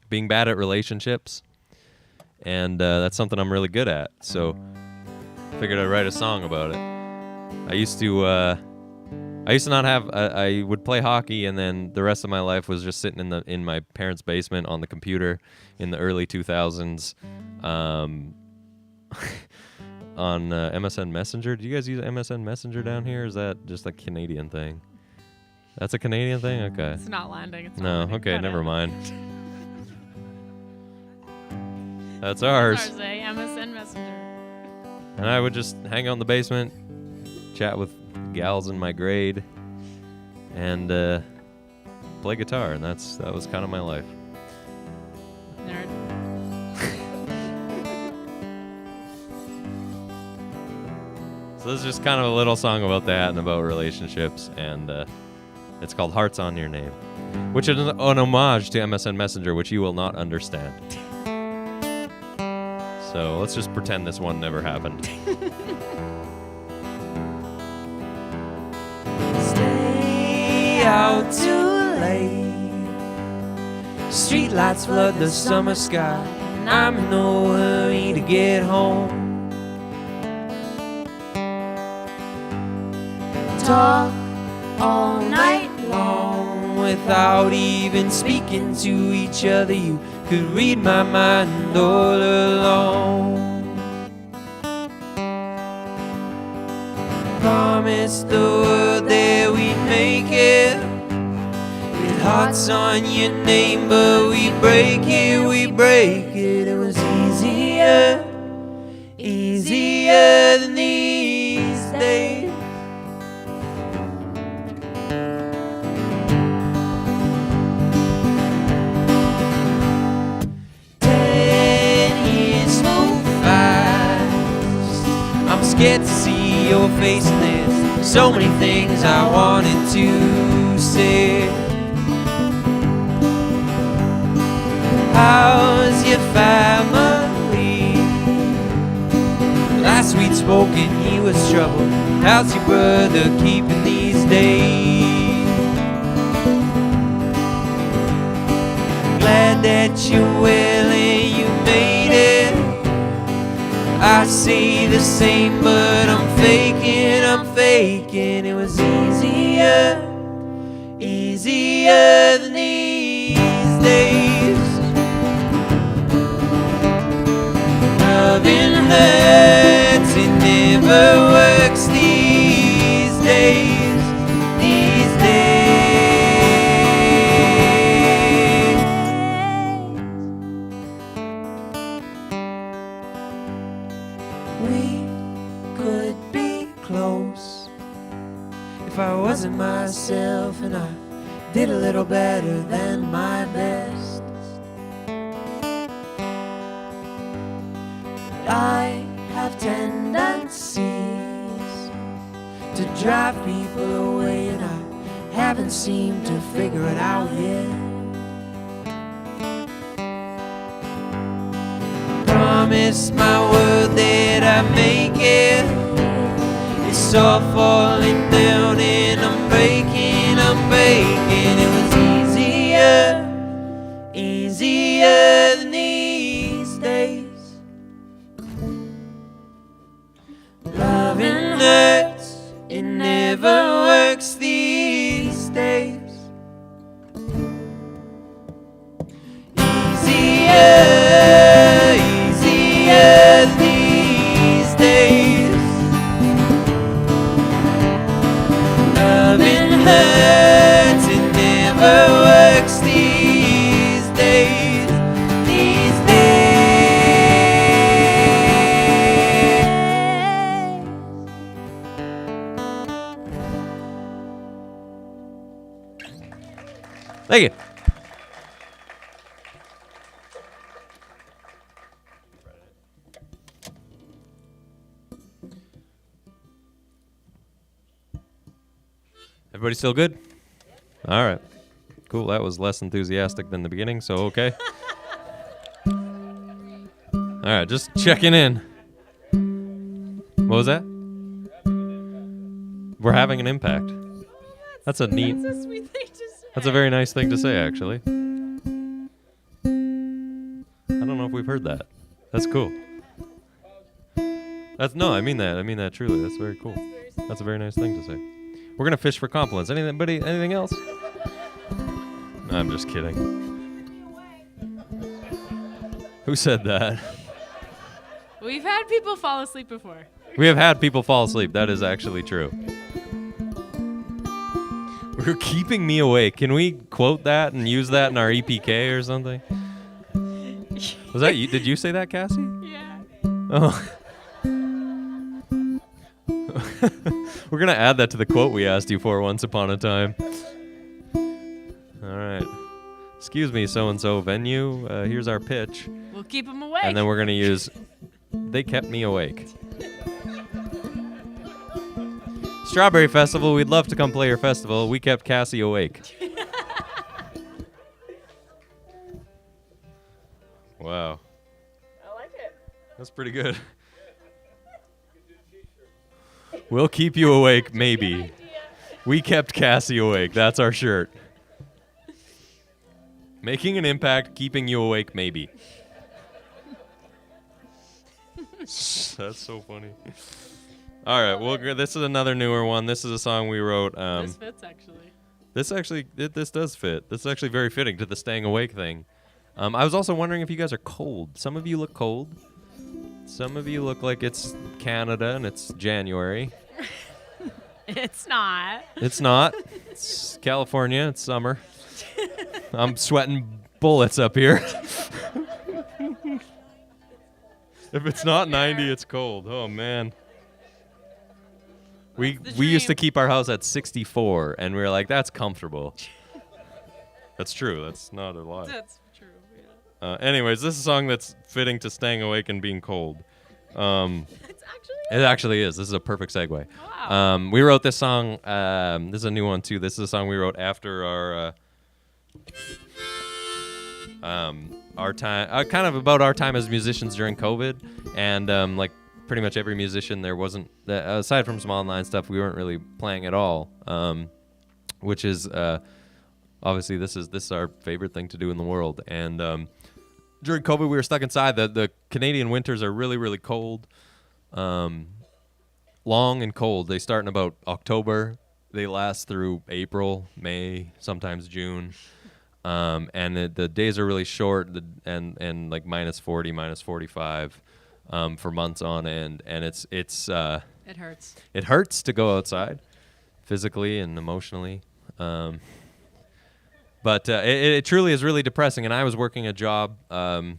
being bad at relationships, and that's something I'm really good at. So I figured I'd write a song about it. I used to not have. I would play hockey, and then the rest of my life was just sitting in my parents' basement on the computer in the early 2000s. On MSN Messenger. Do you guys use MSN Messenger down here? Or is that just a Canadian thing? That's a Canadian thing? Okay. It's not landing. It's No, not landing. okay, Cut never it. mind. That's That's ours. ours, eh? MSN Messenger. And I would just hang out in the basement, chat with gals in my grade, and play guitar, and that was kind of my life. Nerd. So this is just kind of a little song about that and about relationships, and it's called Hearts on Your Name, which is an homage to MSN Messenger, which you will not understand. So let's just pretend this one never happened. Stay out too late. Streetlights flood the summer sky, and I'm in no hurry to get home. Talk all night long without even speaking to each other. You could read my mind all alone. Promised the world that we'd make it with hearts on your name, but we break it, we break it. It was easier than the get to see your face, and there's so many things I wanted to say. How's your family? Last we'd spoken, he was troubled. How's your brother keeping these days? Glad that you're well and you made it. I say the same, but I'm faking. It was easier than these days. Loving hurts, it never works these days. We could be close if I wasn't myself and I did a little better than my best. I have tendencies to drive people away, and I haven't seemed to figure it out yet. Promise my word that I make it. It's all falling down and I'm breaking. It was easier than these days. Loving hurts, it never works these days. Easier these days. Loving hurts, it never works these days. Thank you. Everybody still good? All right. Cool. That was less enthusiastic than the beginning, so okay. All right, just checking in. What was that? We're having an impact. That's a neat. That's a sweet thing to say. That's a very nice thing to say, actually. I don't know if we've heard that. That's cool. I mean that truly. That's very cool. That's a very nice thing to say. We're gonna fish for compliments. Anything else? No, I'm just kidding. Who said that? We've had people fall asleep before. We have had people fall asleep. That is actually true. We're keeping me awake. Can we quote that and use that in our EPK or something? Was that you? Did you say that, Cassie? Yeah. Oh. We're going to add that to the quote we asked you for once upon a time. All right. Excuse me, so-and-so venue. Here's our pitch. We'll keep them awake. And then we're going to use, they kept me awake. Strawberry Festival, we'd love to come play your festival. We kept Cassie awake. Wow. I like it. That's pretty good. We'll keep you awake, maybe. We kept Cassie awake. That's our shirt. Making an impact, keeping you awake, maybe. That's so funny. All right, well, this is another newer one. This is a song we wrote. This fits, actually. This does fit. This is actually very fitting to the staying awake thing. I was also wondering if you guys are cold. Some of you look cold. Some of you look like it's Canada and it's January. It's not. It's not. It's California. It's summer. I'm sweating bullets up here. If it's not 90, it's cold. Oh, man. We used to keep our house at 64, and we were like, that's comfortable. That's true. That's not a lie. That's true, yeah. Anyways, this is a song that's fitting to staying awake and being cold. It's actually? It actually is. This is a perfect segue. Wow. We wrote this song. This is a new one too. This is a song we wrote after our time, kind of about our time as musicians during COVID, and like pretty much every musician there wasn't, aside from some online stuff, we weren't really playing at all. Which is obviously this is our favorite thing to do in the world, and during COVID we were stuck inside. The Canadian winters are really, really cold. Long and cold. They start in about October. They last through April, May, sometimes June. And the days are really short, and like minus 40, minus 45 for months on end. And it's It hurts. it hurts to go outside physically and emotionally. But it truly is really depressing. And I was working a job. I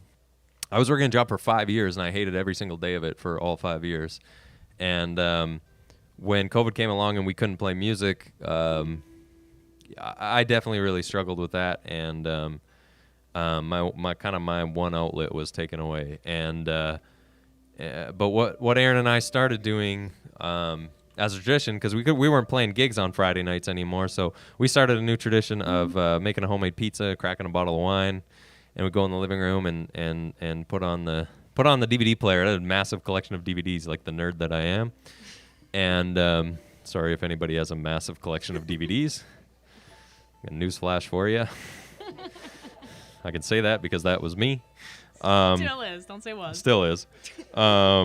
was working a job for 5 years, and I hated every single day of it for all 5 years. And when COVID came along and we couldn't play music, I definitely really struggled with that. And my one outlet was taken away. And but what Aaron and I started doing as a tradition, because we weren't playing gigs on Friday nights anymore, so we started a new tradition of making a homemade pizza, cracking a bottle of wine. And we'd go in the living room and put on the DVD player. I had a massive collection of DVDs, like the nerd that I am. And sorry if anybody has a massive collection of DVDs. A newsflash for you. I can say that because that was me. Still is. Don't say was. Still is. I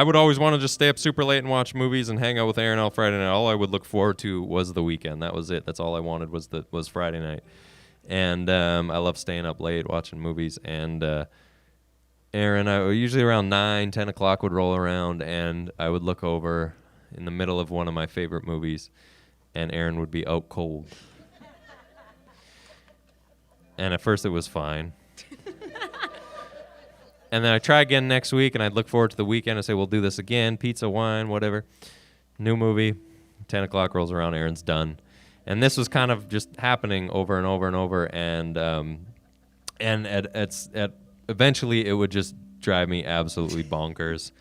would always want to just stay up super late and watch movies and hang out with Aaron all Friday night. All I would look forward to was the weekend. That was it. That's all I wanted was Friday night. And I love staying up late watching movies. And Aaron, usually around 9, 10 o'clock would roll around, and I would look over in the middle of one of my favorite movies, and Aaron would be out cold. And at first it was fine. And then I'd try again next week, and I'd look forward to the weekend and say, we'll do this again, pizza, wine, whatever. New movie, 10 o'clock rolls around, Aaron's done. And this was kind of just happening over and over and over, and eventually it would just drive me absolutely bonkers.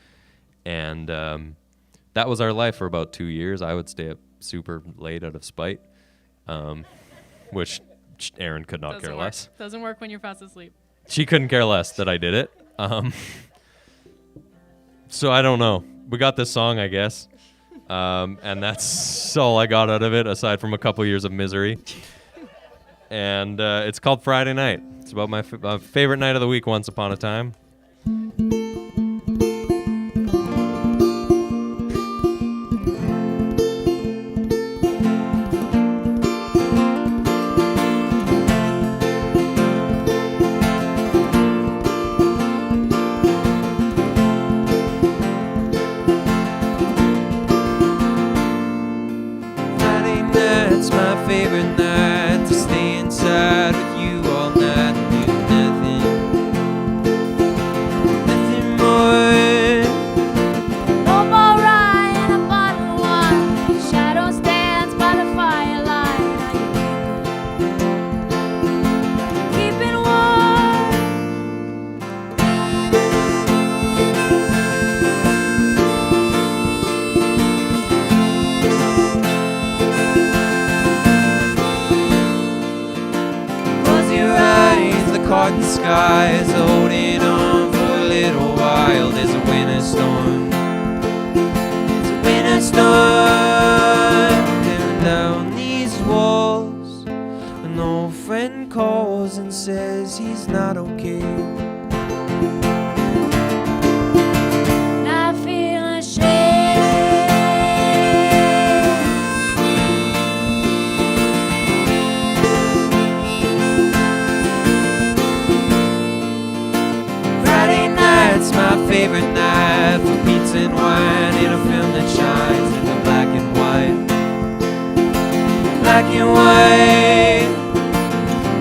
And that was our life for about 2 years. I would stay up super late out of spite, which Aaron could not care less. Doesn't work when you're fast asleep. She couldn't care less that I did it. So I don't know. We got this song, I guess. And that's all I got out of it, aside from a couple years of misery. And it's called Friday Night. It's about my favorite night of the week, once upon a time. Favorite night to stay inside with you all night and do nothing more. No more rye and a bottle of wine. Shadow stands by the firelight. Keeping warm. Cotton skies holding on for a little while. There's a winter storm. There's a winter storm tearing down these walls. An old friend calls and says he's not okay. And I feel ashamed. It's my favorite night for pizza and wine in a film that shines in the black and white. Black and white.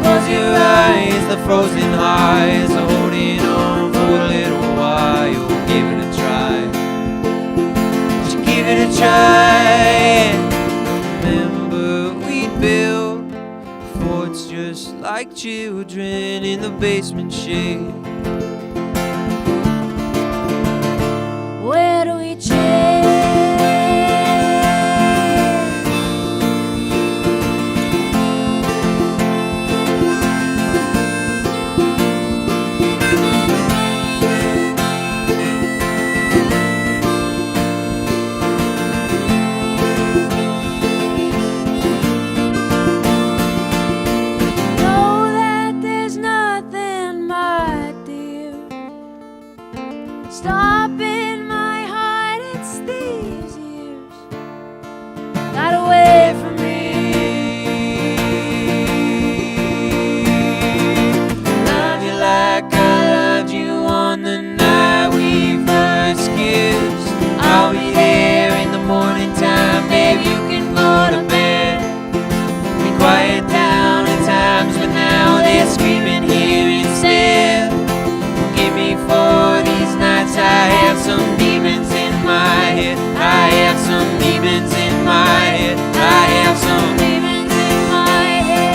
Close your eyes, the frozen highs are holding on for a little while. Give it a try. Just give it a try. Remember we'd build forts just like children in the basement shade. before these nights. I have some demons in my head. I have some demons in my head. I have some demons in my head.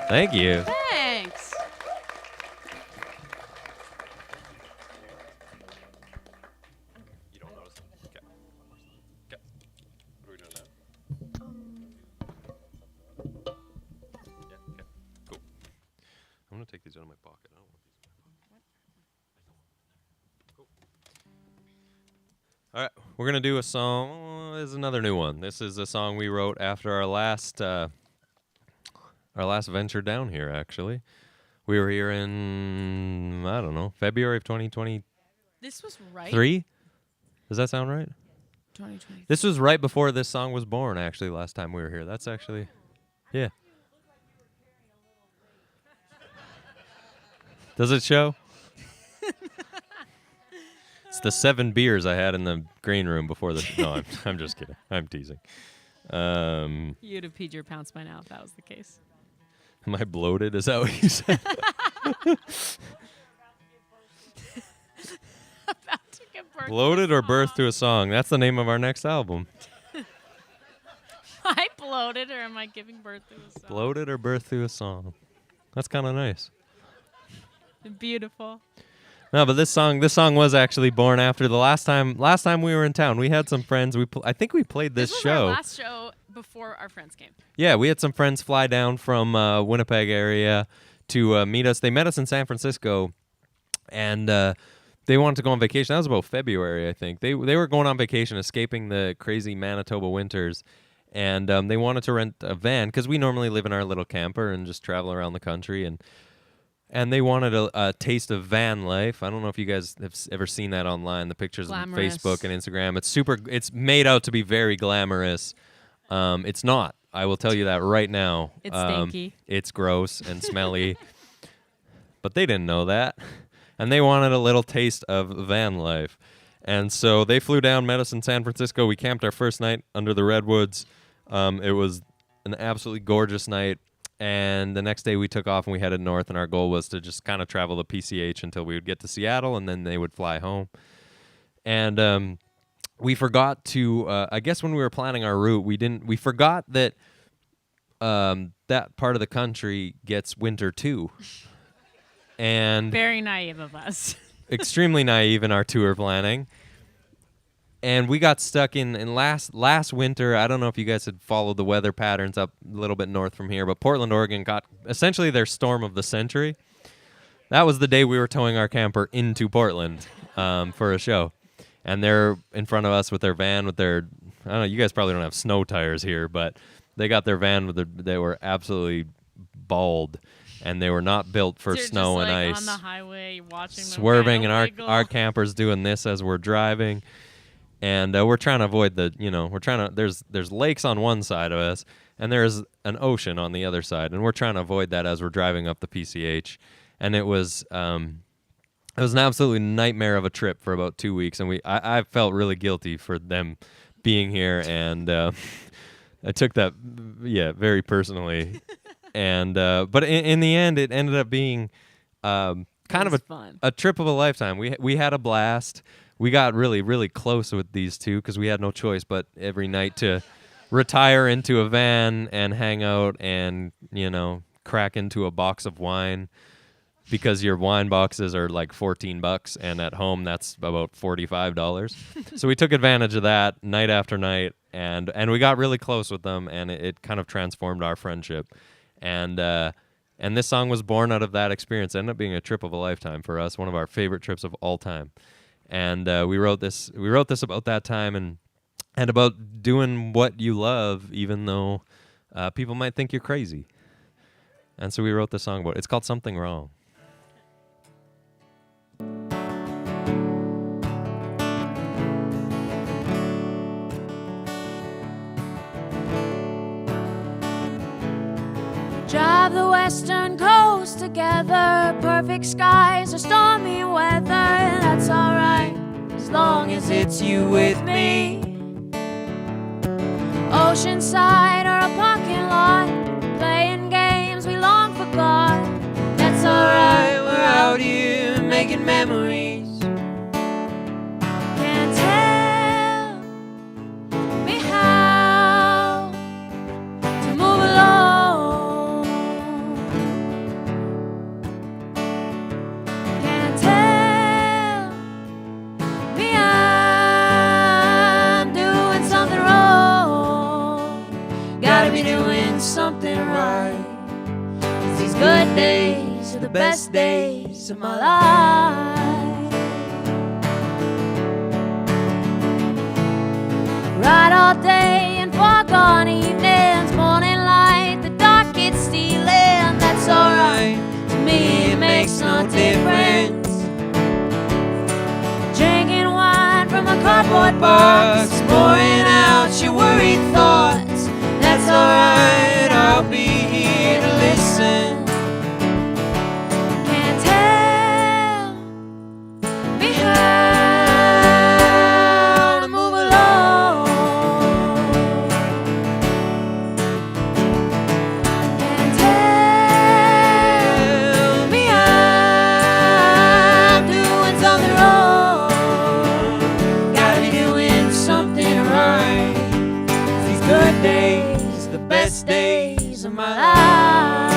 Thank you. Thanks. You don't notice? Okay. Okay. What are we doing now? Yeah, okay. Cool. I'm gonna take these out of my pocket. I don't want these in my pocket. Cool. All right, we're gonna do a song. This is another new one. This is a song we wrote after our last venture down here. Actually, we were here in I don't know February of 2023. This was right. Does that sound right? 2020. This was right before this song was born. Actually, last time we were here. That's actually, yeah. Does it show? It's the 7 beers I had in the green room before the. No, I'm just kidding. I'm teasing. You'd have peed your pants by now if that was the case. Am I bloated? Is that what you said? About to give birth. Bloated or birth to a song? That's the name of our next album. Am I bloated or am I giving birth to a song? Bloated or birth to a song. That's kind of nice. Beautiful. No, but this song was actually born after the last time we were in town. We had some friends. I think we played this was show. Our last show before our friends came. Yeah, we had some friends fly down from Winnipeg area to meet us. They met us in San Francisco, and they wanted to go on vacation. That was about February, I think. They were going on vacation, escaping the crazy Manitoba winters, and they wanted to rent a van because we normally live in our little camper and just travel around the country, and they wanted a taste of van life. I don't know if you guys have ever seen that online, the pictures Glamorous. on Facebook and Instagram. It's made out to be very glamorous. It's not. I will tell you that right now. It's stinky. It's gross and smelly. But they didn't know that. And they wanted a little taste of van life. And so they flew down, met us in San Francisco. We camped our first night under the redwoods. It was an absolutely gorgeous night. And the next day we took off and we headed north. And our goal was to just kind of travel the PCH until we would get to Seattle. And then they would fly home. And we forgot to, I guess when we were planning our route, we forgot that that part of the country gets winter too. And Very naive of us. extremely naive in our tour planning. And we got stuck in last winter. I don't know if you guys had followed the weather patterns up a little bit north from here, but Portland, Oregon got essentially their storm of the century. That was the day we were towing our camper into Portland for a show. And they're in front of us with their van with their, I don't know, you guys probably don't have snow tires here, but they got their van they were absolutely bald. And they were not built for They're snow just, and like, ice. on the highway watching them Swerving, kinda and wiggle. our camper's doing this as we're driving. And we're trying to avoid there's lakes on one side of us, and there's an ocean on the other side. And we're trying to avoid that as we're driving up the PCH. And it was an absolutely nightmare of a trip for about 2 weeks. And I felt really guilty for them being here. And I took that, very personally. And but in the end, it ended up being kind of fun. a trip of a lifetime. We had a blast. We got really, really close with these two because we had no choice but every night to retire into a van and hang out and, crack into a box of wine because your wine boxes are like $14 and at home that's about $45. So we took advantage of that night after night and we got really close with them and it kind of transformed our friendship. And this song was born out of that experience. It ended up being a trip of a lifetime for us, one of our favorite trips of all time. And we wrote this about that time and about doing what you love, even though people might think you're crazy. And so we wrote this song about it. It's called Something Wrong. drive the western coast together. Perfect skies or stormy weather, that's alright as long as it's you with me. Oceanside or a parking lot, playing games we long forgot, that's alright, we're out here making memories. Can't tell me how to move along. Can't tell me I'm doing something wrong. Gotta be doing something right. 'Cause these good days are the best days of my life. Ride all day and foregone evenings, morning light, the dark gets stealing, that's alright, to me it makes no difference. Drinking wine from a cardboard box, pouring out your worried thoughts, that's alright, I'll be here to listen. Can't tell me how to move along. Can't tell me I'm doing something wrong. Gotta be doing something right. These good days, the best days of my life.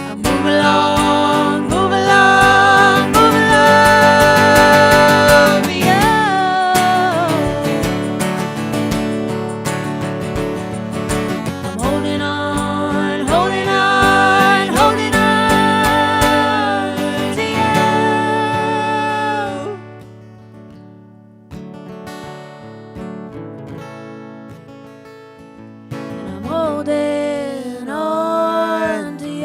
I move along, move along, move along, yeah. I'm holding on, holding on, holding on to you. And I'm holding on to you.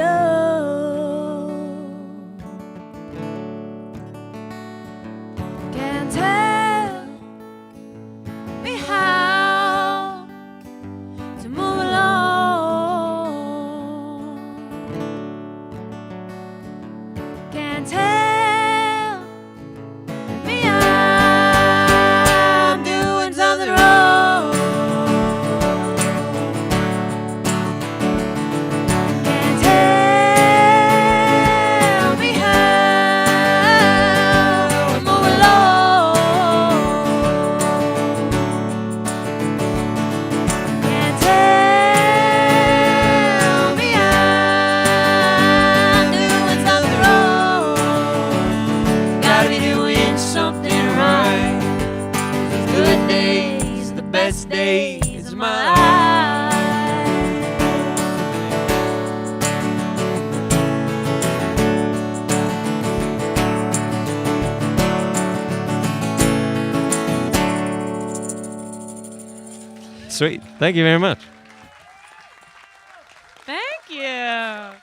Can't tell me how to move along. Can't tell me I'm doing something wrong. Can't tell me how to move along. Can't tell me I'm doing something wrong. Gotta be doing something right. These good days, the best days of my life. Sweet. Thank you very much. Thank you. All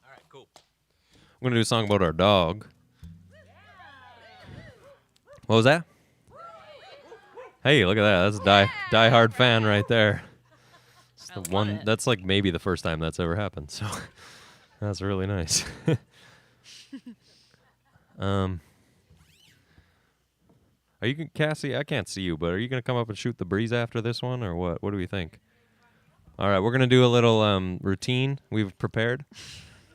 right, cool. I'm going to do a song about our dog. What was that? Hey, look at that. That's a die-hard fan right there. It's the one. it. That's like maybe the first time that's ever happened. So that's really nice. Are you, Cassie? I can't see you, but are you gonna come up and shoot the breeze after this one, or what? What do we think? All right, we're gonna do a little routine we've prepared.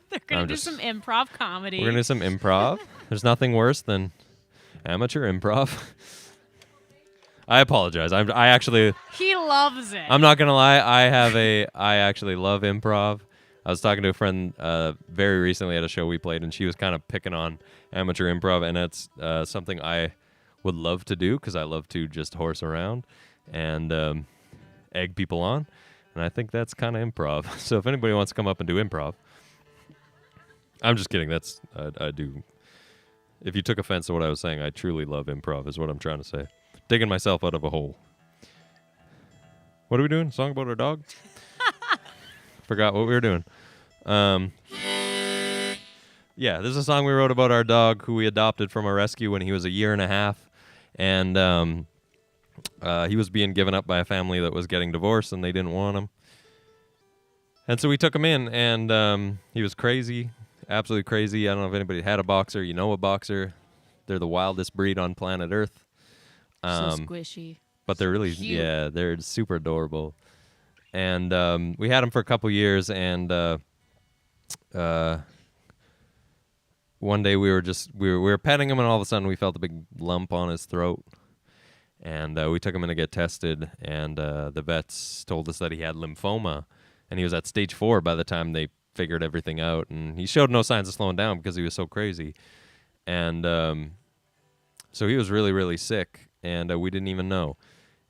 They're gonna I'm do just- some improv comedy. We're gonna do some improv. There's nothing worse than amateur improv. I apologize. I actually. He loves it. I'm not gonna lie. I actually love improv. I was talking to a friend very recently at a show we played, and she was kind of picking on amateur improv, and it's something I would love to do because I love to just horse around and egg people on, and I think that's kind of improv. So if anybody wants to come up and do improv, I'm just kidding. That's I do. If you took offense to what I was saying, I truly love improv. Is what I'm trying to say. Digging myself out of a hole. What are we doing? A song about our dog? Forgot what we were doing. Yeah, this is a song we wrote about our dog who we adopted from a rescue when he was 1.5 years. and he was being given up by a family that was getting divorced, and they didn't want him. And so we took him in, and he was crazy, absolutely crazy. I don't know if anybody had a boxer. You know a boxer. They're the wildest breed on planet Earth. So squishy. But they're really, cute. yeah, they're super adorable. And we had him for a couple years, and one day we were petting him, and all of a sudden we felt a big lump on his throat. And we took him in to get tested, and the vets told us that he had lymphoma, and he was at stage 4 by the time they figured everything out. And he showed no signs of slowing down because he was so crazy. And so he was really, really sick, and we didn't even know.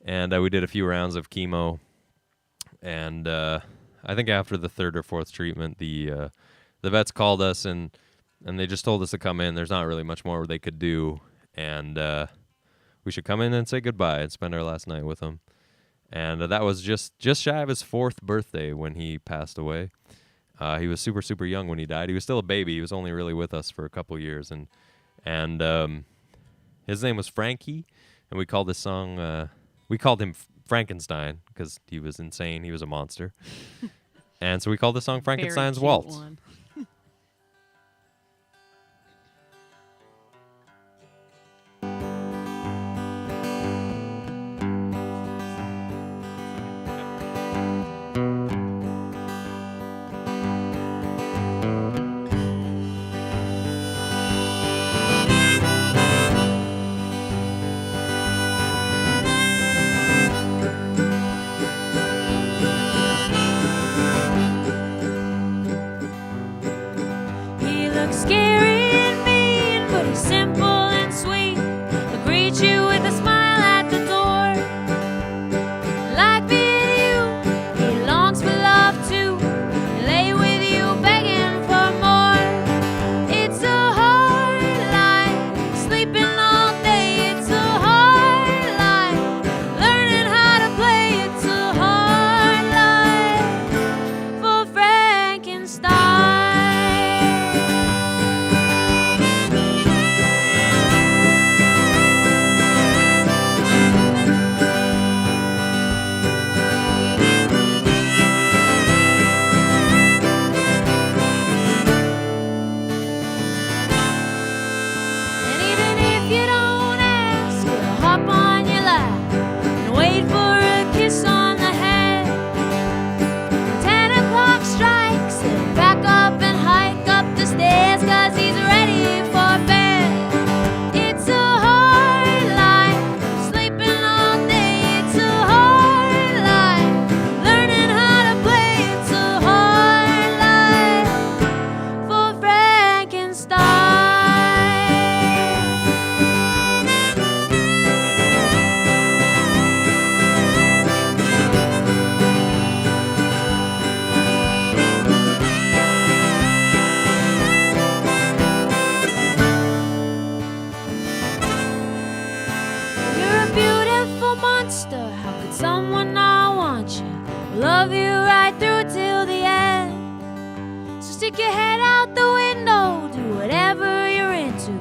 And we did a few rounds of chemo, and I think after the 3rd or 4th treatment, the vets called us, and they just told us to come in. There's not really much more they could do, and we should come in and say goodbye and spend our last night with him. And that was just shy of his 4th birthday when he passed away. He was super, super young when he died. He was still a baby. He was only really with us for a couple years, and his name was Frankie, and we called this song. We called him Frankenstein because he was insane. He was a monster, and so we called the song Frankenstein's Very cute Waltz. one. He looks scary and mean, but he's simple and sweet. He'll greet you with a smile at the door. Like being you, he longs for love too. He'll lay with you, begging for more. It's a hard life, sleeping all day. It's a hard life, learning how to play. It's a hard life for Frankenstein. And even if you don't ask, he'll hop on your lap and wait for a kiss on the head. When 10 o'clock strikes, he'll pack up and hike up the stairs 'cause he's ready for bed. It's a hard life, sleeping all day. It's a hard life, learning how to play. It's a hard life for Frankenstein. You're a beautiful monster. How could someone not want you? Love you right through till the end. So stick your head out the window, do whatever you're into.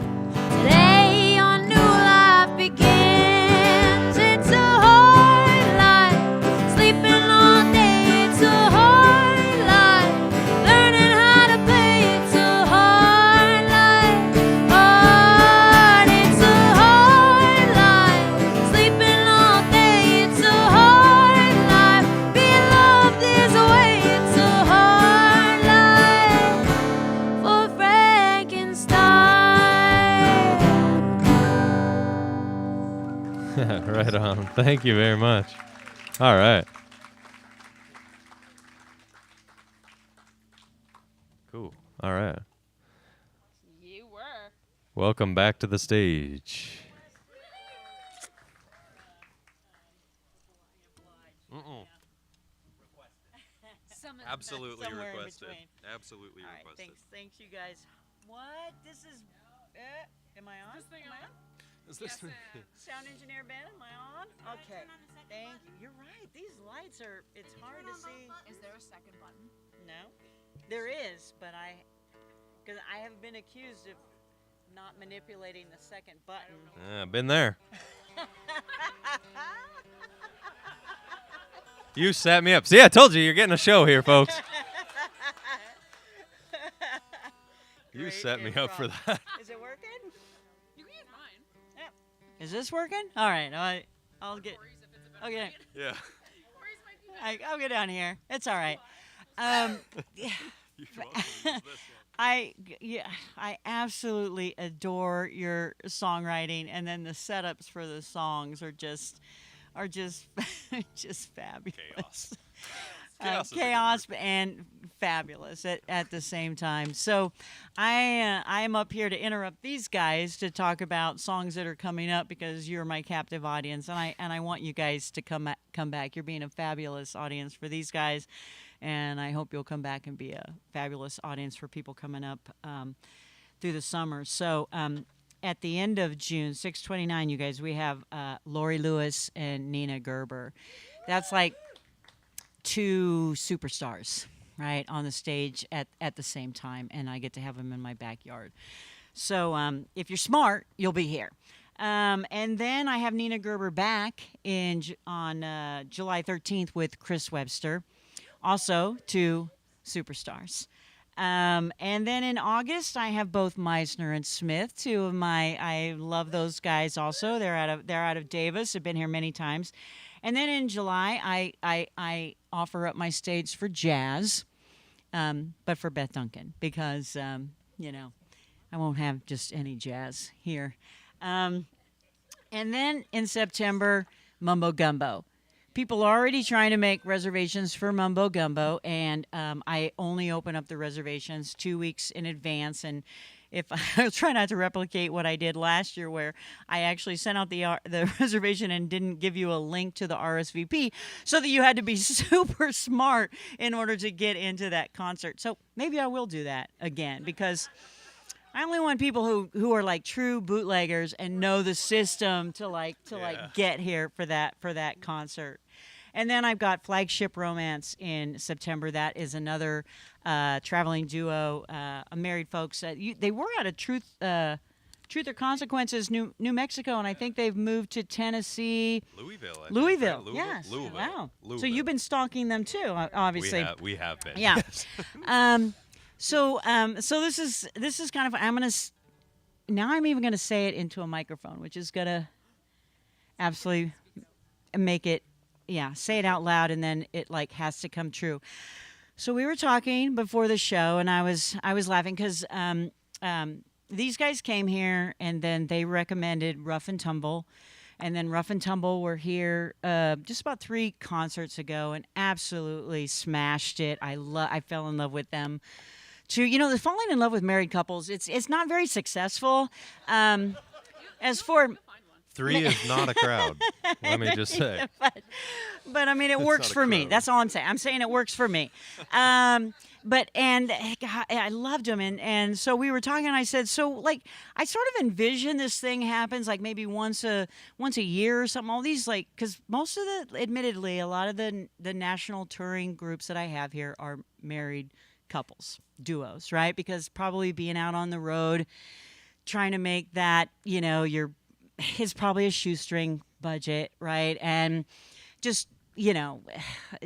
Today your new life begins. It's a hard life, sleeping all day. It's a hard life, learning how to play. It's a hard life, hard. It's a hard life, sleeping all day. It's a hard life, being loved is a way. It's a hard life for Frankenstein. Right on. Thank you very much. All right. Cool. All right. You were. Welcome back to the stage. Absolutely Somewhere in requested. between. Absolutely All right, requested. thanks you guys. What? This is. Am I on? Am I on? Is this Sound engineer Ben, am I on? Okay. Thank you. You're right. These lights are. It's hard to see. Is there a second button? No, there is, but because I have been accused of not manipulating the second button. been there. You set me up. See, I told you you're getting a show here, folks. You Great set me up for improv. that. Is it working? You can use mine. Is this working? All right. I'll get. Okay. Yeah. I'll get down here. It's all right. Yeah. I absolutely adore your songwriting, and then the setups for the songs are just just fabulous. Chaos and fabulous at the same time. So I am up here to interrupt these guys to talk about songs that are coming up because you're my captive audience, and I want you guys to come back. You're being a fabulous audience for these guys, and I hope you'll come back and be a fabulous audience for people coming up through the summer. So at the end of June, 6/29, you guys, we have Lori Lewis and Nina Gerber. That's like two superstars, right, on the stage at the same time, and I get to have them in my backyard. So if you're smart, you'll be here. And then I have Nina Gerber back on July 13th with Chris Webster, also two superstars. And then in August, I have both Meisner and Smith, two of I love those guys also. They're out of Davis, have been here many times. And then in July, I offer up my stage for jazz, but for Beth Duncan, because, I won't have just any jazz here. And then in September, Mumbo Gumbo. People are already trying to make reservations for Mumbo Gumbo, and I only open up the reservations 2 weeks in advance. And if I'll try not to replicate what I did last year, where I actually sent out the reservation and didn't give you a link to the RSVP, so that you had to be super smart in order to get into that concert. So maybe I will do that again, because I only want people who are like true bootleggers and know the system to get here for that concert. And then I've got Flagship Romance in September. That is another traveling duo, married folks. They were out of Truth or Consequences, New Mexico, and I think they've moved to Tennessee. Louisville. Louisville, Right? yes. Louisville. Wow. So Louisville. you've been stalking them too, obviously. We have been. Yeah. Yes. So this is kind of, I'm even gonna say it into a microphone, which is gonna absolutely make it, say it out loud, and then it like has to come true. So we were talking before the show, and I was laughing because these guys came here, and then they recommended Rough and Tumble, and then Rough and Tumble were here just about 3 concerts ago and absolutely smashed it. I fell in love with them. The falling in love with married couples, it's not very successful. As for 3 is not a crowd. Let me just say. But I mean, it works not a for me. crowd. That's all I'm saying. I'm saying it works for me. God, I loved them, and so we were talking. And I said, so like, I sort of envision this thing happens like maybe once a year or something. All these because most of admittedly, a lot of the national touring groups that I have here are married couples, duos, right? Because probably being out on the road, trying to make that, is probably a shoestring budget, right? And just,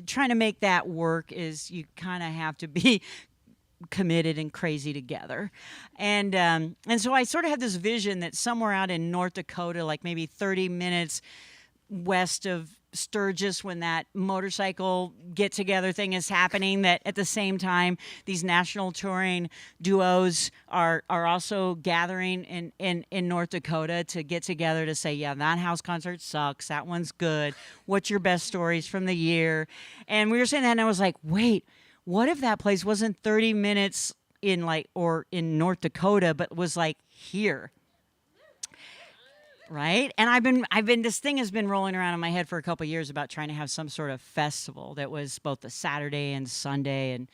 trying to make that work is you kind of have to be committed and crazy together. And so I sort of had this vision that somewhere out in North Dakota, like maybe 30 minutes west of Sturgis, when that motorcycle get-together thing is happening, that at the same time these national touring duos are also gathering in North Dakota to get together to say, yeah, that house concert sucks, that one's good, what's your best stories from the year? And we were saying that, and I was like, wait, what if that place wasn't 30 minutes in North Dakota, but was like here? Right? And I've been this thing has been rolling around in my head for a couple of years about trying to have some sort of festival that was both a Saturday and Sunday, and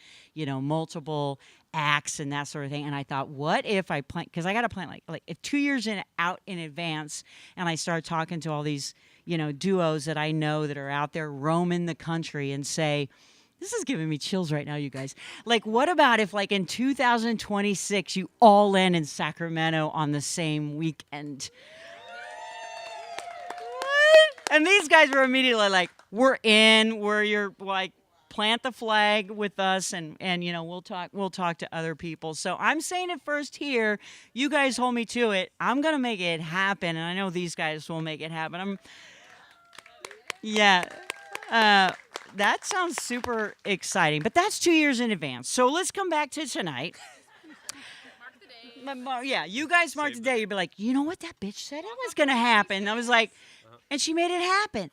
multiple acts and that sort of thing. And I thought, what if I plan, because I got to plan like if 2 years out in advance, and I start talking to all these duos that I know that are out there roaming the country, and say, this is giving me chills right now, you guys. Like, what about if, like, in 2026, you all land in Sacramento on the same weekend? And these guys were immediately like, we're in, we're your, like, plant the flag with us, and you know, we'll talk to other people. So I'm saying it first here. You guys hold me to it. I'm gonna make it happen, and I know these guys will make it happen. Yeah. That sounds super exciting, but that's 2 years in advance. So let's come back to tonight. Yeah, you guys mark the day. You'll be like, you know what, that bitch said it was gonna happen. I was like, and she made it happen.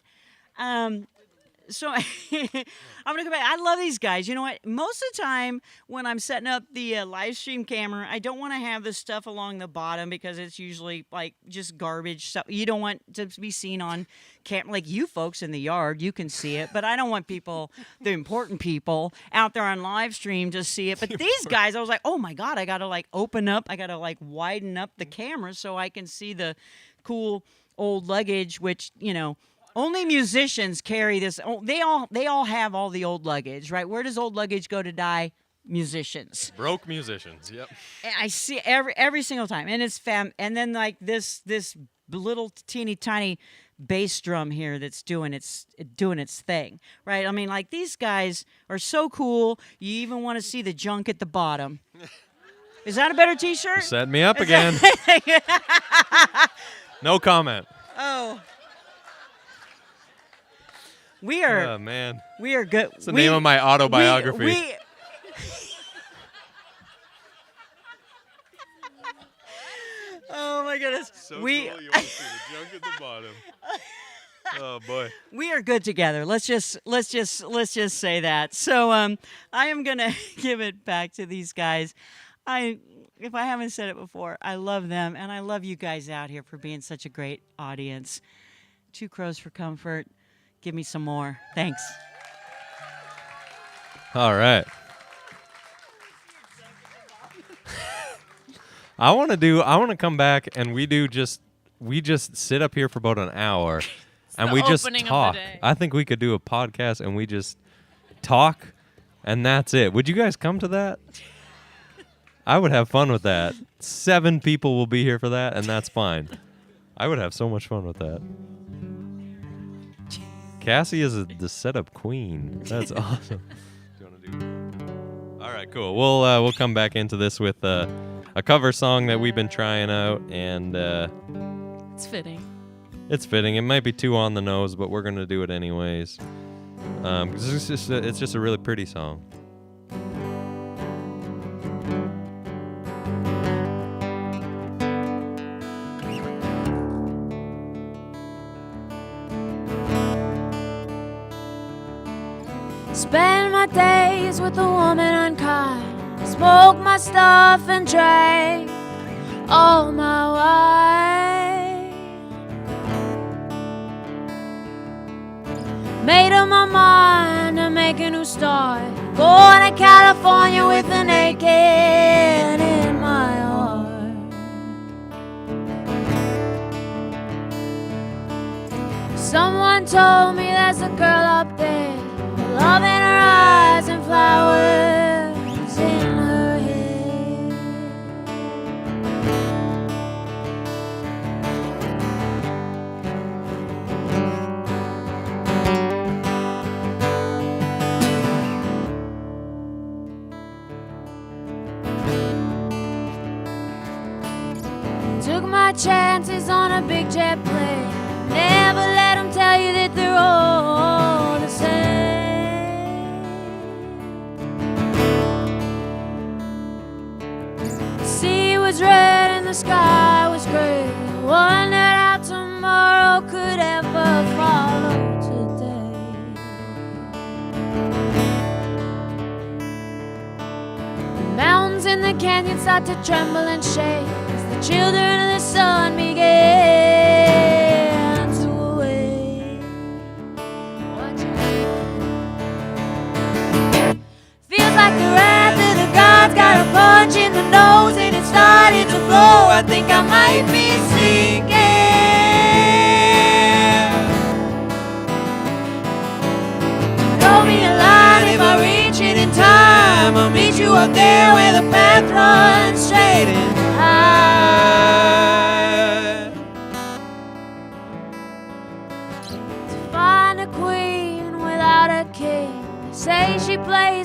So I'm gonna go back. I love these guys. You know what? Most of the time when I'm setting up the live stream camera, I don't want to have this stuff along the bottom because it's usually like just garbage stuff. You don't want to be seen on camera. Like you folks in the yard, you can see it, but I don't want people, the important people out there on live stream, to see it. But these guys, I was like, oh my God, I gotta like open up, I gotta like widen up the camera so I can see the cool old luggage, which, you know, only musicians carry this. Oh, they all have all the old luggage, right? Where does old luggage go to die? Musicians. Broke musicians. Yep. And I see every single time, and it's and then like this little teeny tiny bass drum here that's doing its thing, right? I mean, like these guys are so cool. You even want to see the junk at the bottom. Is that a better T-shirt? Set me up again. No comment. Oh. We are. Oh man. We are good. It's the name of my autobiography. Oh my goodness. So cool, you want to see the junk at the bottom. Oh boy. We are good together. Let's just say that. So I am gonna give it back to these guys. If I haven't said it before, I love them, and I love you guys out here for being such a great audience. 2 Crows for Comfort. Give me some more. Thanks. All right. I want to come back and we just sit up here for about an hour and we just talk. I think we could do a podcast and we just talk and that's it. Would you guys come to that? I would have fun with that. 7 people will be here for that and that's fine. I would have so much fun with that. Cassie is the setup queen. That's awesome. All right, cool. We'll come back into this with a cover song that we've been trying out, and It's fitting. it's fitting. It might be too on the nose, but we're gonna do it anyways. 'Cause it's just a really pretty song. Spend my days with a woman unkind, smoke my stuff and drink all my wine. Made up my mind to make a new start, going to California with an aching in my heart. Someone told me there's a girl up there, love in her eyes and flowers in her hair. Took my chances on a big jet plane. Never let them tell you that they're all the same. The sea was red and the sky was gray. Wondered how tomorrow could ever follow today. The mountains in the canyon start to tremble and shake as the children of the sun began to awake. Feels like the wrath of the gods got a punch in the nose and it started to flow. I think I might be sinking. Throw me a line if I reach it in time. I'll meet you up there where the path runs straight and high.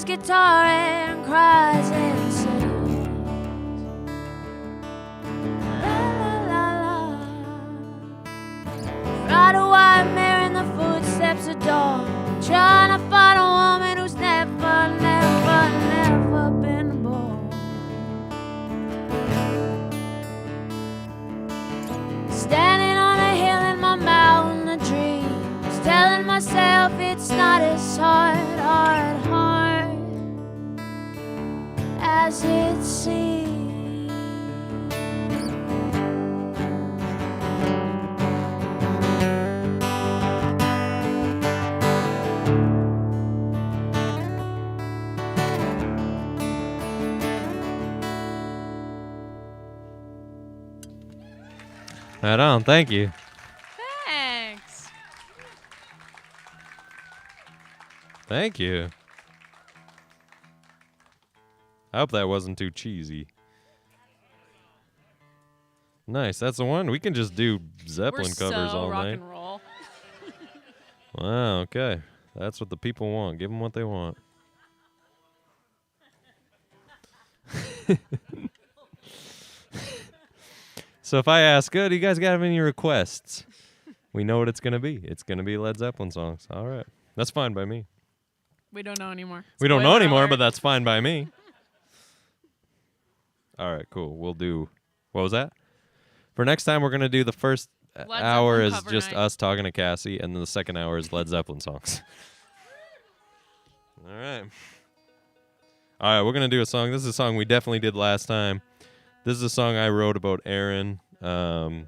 his guitar and cries and sings. La la la la. Ride a white mare in the footsteps of dawn, trying to find a woman who's never, never, never been born. Standing on a hill in my mountain of dreams, telling myself it's not as hard, hard, hard as it seems. Right on. Thank you. Thanks. Thank you. I hope that wasn't too cheesy. Nice. That's the one. We can just do Zeppelin We're covers so all rock night. and roll. Wow. Okay. That's what the people want. Give them what they want. So if I ask, do you guys got any requests? We know what it's going to be. It's going to be Led Zeppelin songs. All right. That's fine by me. We don't know anymore. We don't know Spoiler anymore, alert. but that's fine by me. All right, cool. We'll do... What was that? For next time, we're going to do the first hour Zeppelin is cover just night. us talking to Cassie, and then the second hour is Led Zeppelin songs. All right. All right, we're going to do a song. This is a song we definitely did last time. This is a song I wrote about Erin. That's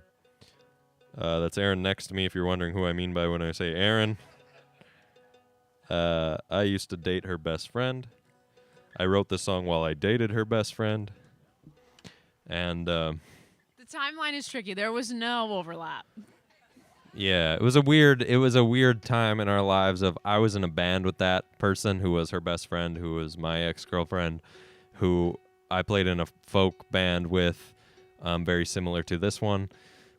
Erin next to me, if you're wondering who I mean by when I say Erin. I used to date her best friend. I wrote this song while I dated her best friend. And The timeline is tricky. There was no overlap. yeah, it was a weird time in our lives of I was in a band with that person who was her best friend, who was my ex-girlfriend, who I played in a folk band with, very similar to this one,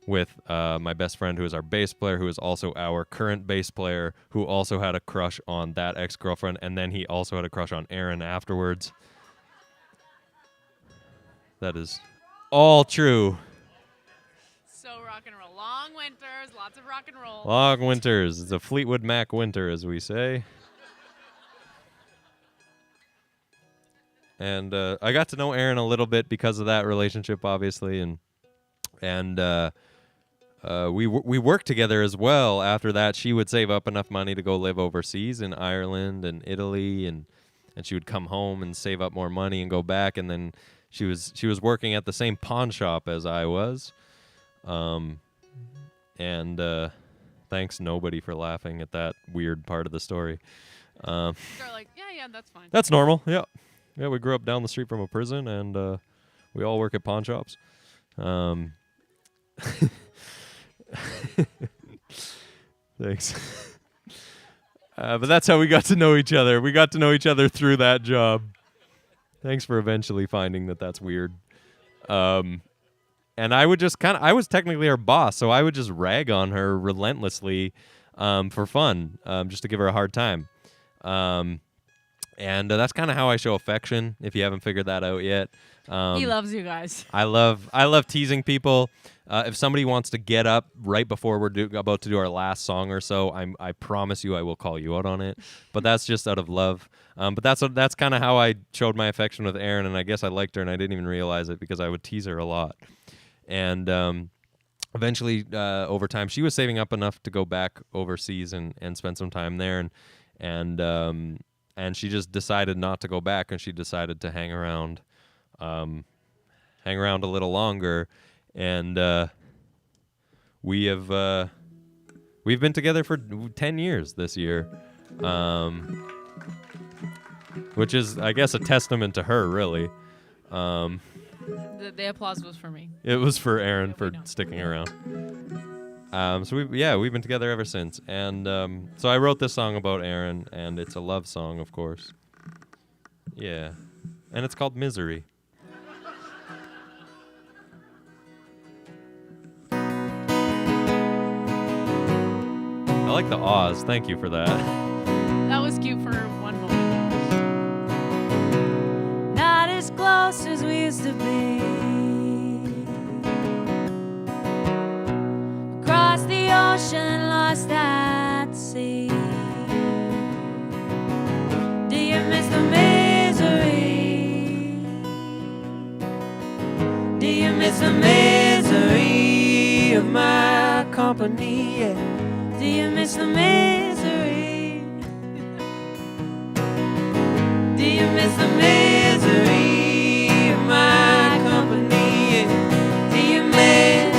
with my best friend who is our bass player, who is also our current bass player, who also had a crush on that ex-girlfriend, and then he also had a crush on Erin afterwards. That is all true. So rock and roll. Long winters, lots of rock and roll. Long winters. It's a Fleetwood Mac winter, as we say. And I got to know Erin a little bit because of that relationship, obviously, and we worked together as well. After that, she would save up enough money to go live overseas in Ireland and Italy, and she would come home and save up more money and go back. And then she was working at the same pawn shop as I was. Thanks nobody for laughing at that weird part of the story. They're like, yeah, that's fine. That's normal. Yeah. Yeah, we grew up down the street from a prison, and we all work at pawn shops. Thanks. But that's how we got to know each other. We got to know each other through that job. Thanks for eventually finding that that's weird. And I would just I was technically her boss, so I would just rag on her relentlessly for fun, just to give her a hard time. And that's kind of how I show affection, if you haven't figured that out yet. He loves you guys. I love teasing people. If somebody wants to get up right before we're about to do our last song or so, I promise you I will call you out on it. But that's just out of love. But that's kind of how I showed my affection with Erin, and I guess I liked her, and I didn't even realize it because I would tease her a lot. And eventually, over time, she was saving up enough to go back overseas and spend some time there, and she just decided not to go back, and she decided to hang around a little longer. And we've been together for 10 years this year, which is, I guess, a testament to her, really. The applause was for me. It was for Erin for sticking around. So we've been together ever since. And so I wrote this song about Erin, and it's a love song, of course. Yeah. And it's called Misery. I like the Oz. Thank you for that. That was cute for one moment. close as we used to be. Across the ocean, lost at sea. Do you miss the misery? Do you miss the misery of my company? Yeah. Do you miss the misery? Do you miss the misery of my company? Yeah. Do you miss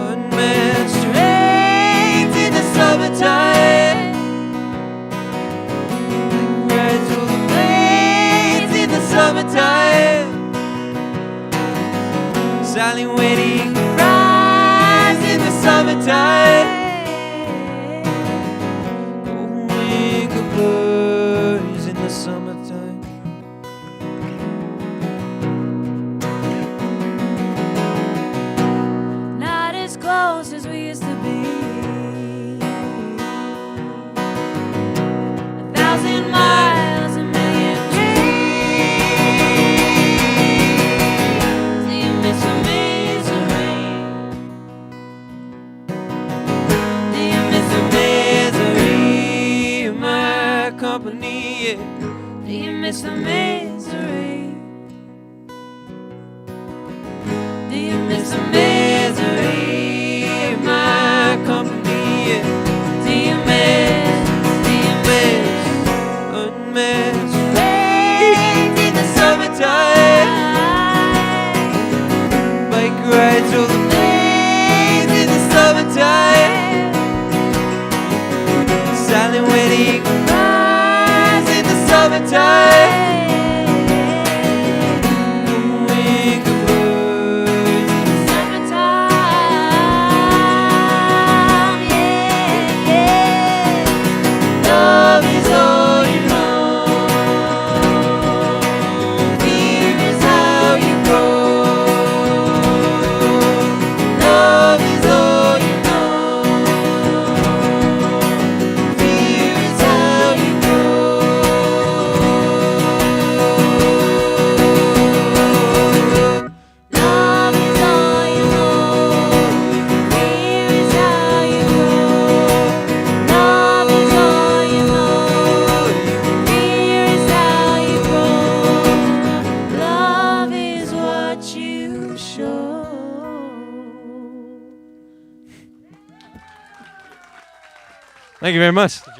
unmatched trains in the summertime? Right through the plains in the summertime. Silent waiting to rise in the summertime. Golden wing of birds in the summertime. Not as close as we used to be. 1,000 miles, a million dreams. Do you miss the misery? Do you miss the misery of my company? Yeah. Do you miss the misery? Do you miss the misery of my company? Yeah. Do you miss unmatched rains in the summertime? Bike rides through the plains in the summertime. Silent waiting for rise in the summertime. Wing of birds in the summertime. Yeah, yeah. Love is all you know. Fear is how you grow. Love is all you know. Fear is how you grow. Love is all you know. Fear is how you grow. Love is all you know. Fear is how you grow. Love is what you show. Thank you very much. Thanks.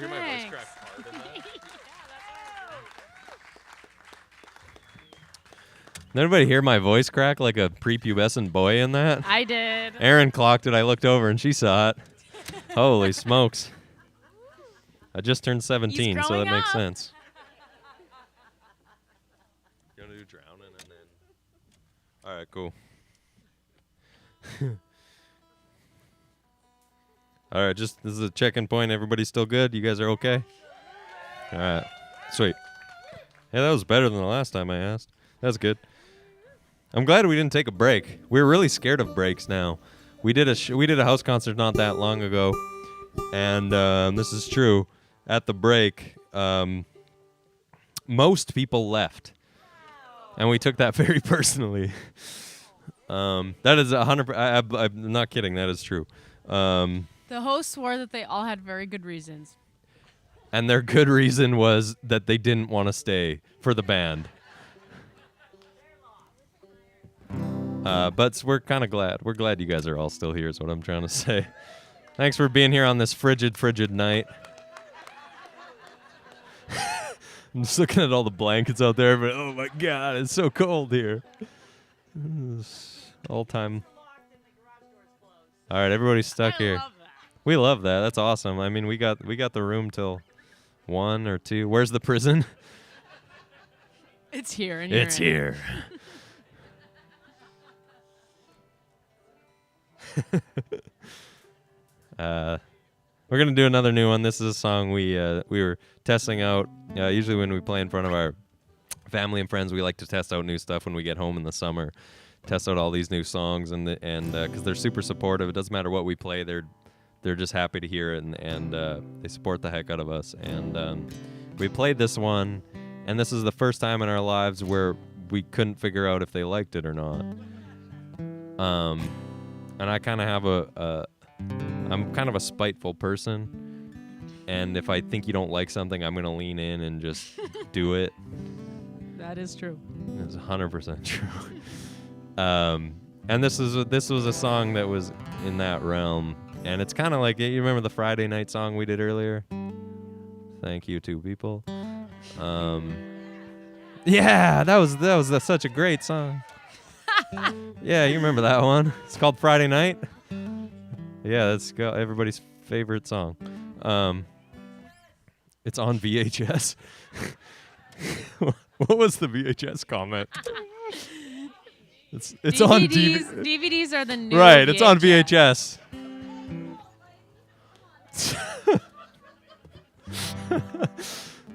Did anybody hear my voice crack like a prepubescent boy in that? I did. Erin clocked it. I looked over and she saw it. Holy smokes. I just turned 17, so that growing makes up. sense. You want to do drowning and then... All right, cool. All right, this is a check-in point. Everybody still good? You guys are okay? All right, sweet. Yeah, that was better than the last time I asked. That's good. I'm glad we didn't take a break. We're really scared of breaks now. We did a house concert not that long ago, and this is true. At the break, most people left, and we took that very personally. That is 100%. I'm not kidding. That is true. The host swore that they all had very good reasons. And their good reason was that they didn't want to stay for the band. But we're kind of glad. We're glad you guys are all still here is what I'm trying to say. Thanks for being here on this frigid night. I'm just looking at all the blankets out there, but oh my God, it's so cold here. All time. All right, everybody's stuck here. Love that. We love that. That's awesome. I mean, we got the room till 1 or 2. Where's the prison? It's here. And It's here. We're gonna do another new one. This is a song we were testing out. Usually when we play in front of our family and friends, we like to test out new stuff when we get home in the summer. Test out all these new songs and because they're super supportive. It doesn't matter what we play. They're just happy to hear it and they support the heck out of us. And we played this one and this is the first time in our lives where we couldn't figure out if they liked it or not. And I kind of have I'm kind of a spiteful person, and if I think you don't like something, I'm gonna lean in and just do it. That is true. It's 100% true. And this was a song that was in that realm, and it's kind of like, you remember the Friday night song we did earlier? Thank you, two people. Yeah, that was such a great song. Yeah, you remember that one? It's called Friday Night. Yeah, that's everybody's favorite song. It's on VHS. What was the VHS comment? It's DVDs, on DVD. DVDs are the new Right, VHS. it's on VHS.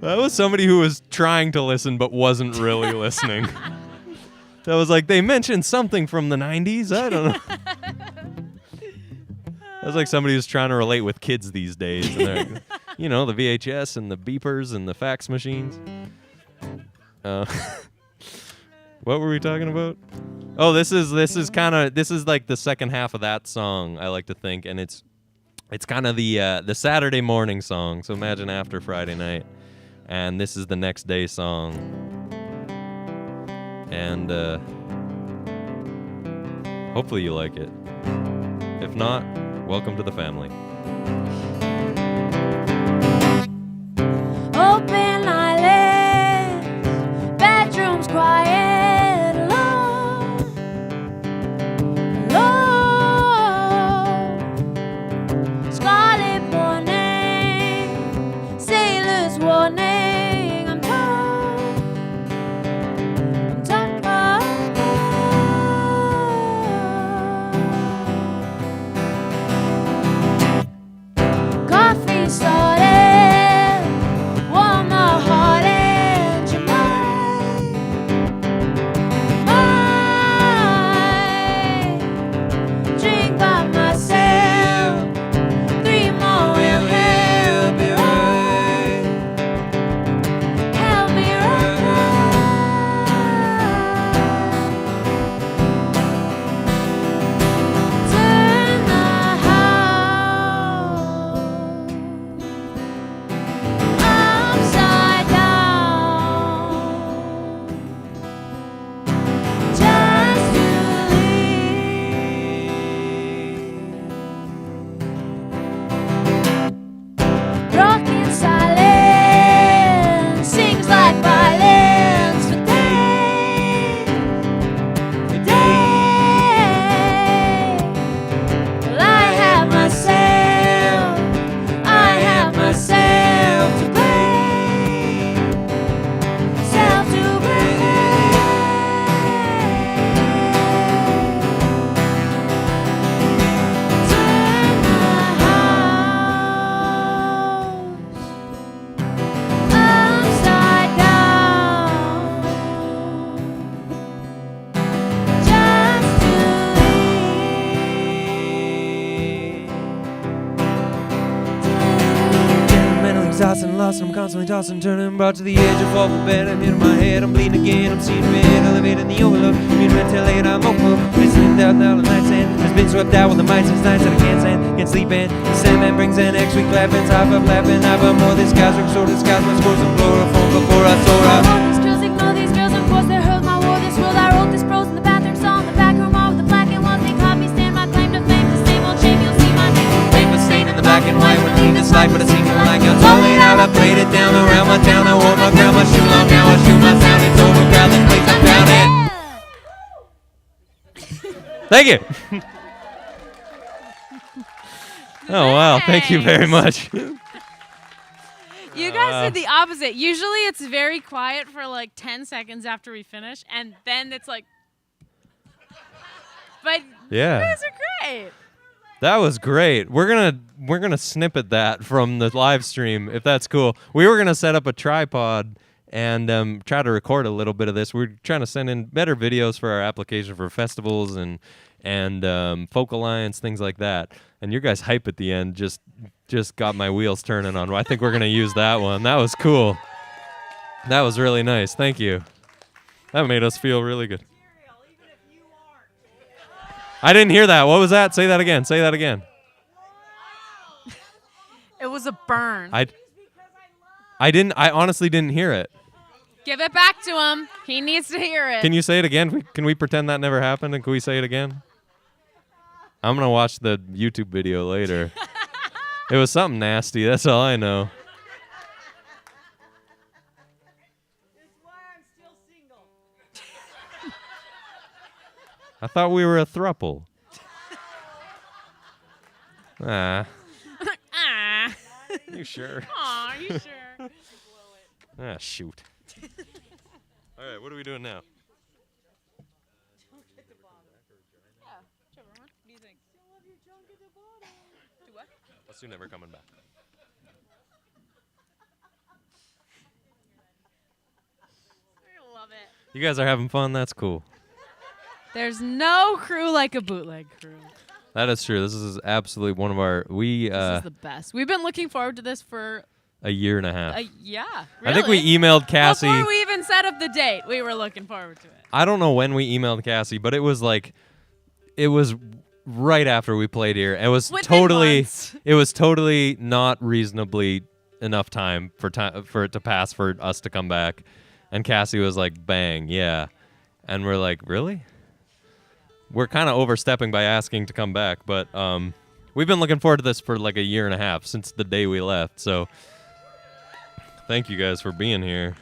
That was somebody who was trying to listen but wasn't really listening. That was like, they mentioned something from the 90s. I don't know. That was like somebody who's trying to relate with kids these days. And they're, you know, the VHS and the beepers and the fax machines. What were we talking about? Oh, this is like the second half of that song, I like to think, and it's kind of the Saturday morning song. So imagine after Friday night, and this is the next day song. And hopefully you like it. If not, welcome to the family. Open eyelids, bedroom's quiet, alone, alone. Scarlet morning, sailor's warning. I'm torn, I'm torn. Coffee started, warm the heart and your mind. Drink by myself, 3 more will help me right. Help me right. Turn the house upside down, just to leave. Rocking silence sings like violence for day, for day. Well, I have myself to blame, self to blame. Turn the house upside down, just to I'm mentally exhausted and lost, and I'm constantly tossing, turning, brought to the edge. I fall from bed, I'm in my head, I'm bleeding again. I'm seeing red, elevated in the overlook. Being ventilated, I'm hopeful. Listening down now, the nightstand has been swept out with the mice since nights that I can't stand, can't sleep in. The Sandman brings an X, we clapping, top up laughing. I've more this guys, rock sort of skies, my scores and chloroform before I soar I out. want these girls, ignore these girls, of course they hurt my war. This world, I wrote this prose in the bathroom song, the back room all with the black and white. They copy, stand my claim to fame, the same old shame. You'll see my name. Paper stain in the black and white when I leave this life, but it seems like I'm totally out. I played it down around my town. I wore my crown, my shoe long now. I shoot my sound. It's overcrowded, this place I'm found it. Thank you. Oh wow, thank you very much. You guys did the opposite. Usually it's very quiet for like 10 seconds after we finish, and then it's like. But Yeah. you guys are great. That was great. We're gonna snippet that from the live stream if that's cool. We were gonna set up a tripod and try to record a little bit of this. We're trying to send in better videos for our application for festivals and Folk Alliance, things like that. And your guys' hype at the end just got my wheels turning on. I think we're gonna use that one. That was cool. That was really nice. Thank you. That made us feel really good. I didn't hear that. What was that? Say that again. Say that again. It was a burn. I honestly didn't hear it. Give it back to him. He needs to hear it. Can you say it again? Can we pretend that never happened, and can we say it again? I'm going to watch the YouTube video later. It was something nasty. That's all I know. I thought we were a throuple. Ah. Ah. You sure? Aw, are you sure? Ah, shoot. All right, what are we doing now? What do you think? Do what? Let's do Never Coming Back. I love it. You guys are having fun? That's cool. There's no crew like a bootleg crew. That is true. This is absolutely one of our... This is the best. We've been looking forward to this for a year and a half. Yeah, I think we really. emailed Cassie. Before we even set up the date, we were looking forward to it. I don't know when we emailed Cassie, but it was right after we played here. It was totally not reasonably enough time for it to pass for us to come back. And Cassie was like, "Bang, yeah." And we're like, "Really?" We're kind of overstepping by asking to come back, but we've been looking forward to this for like a year and a half since the day we left. So thank you guys for being here.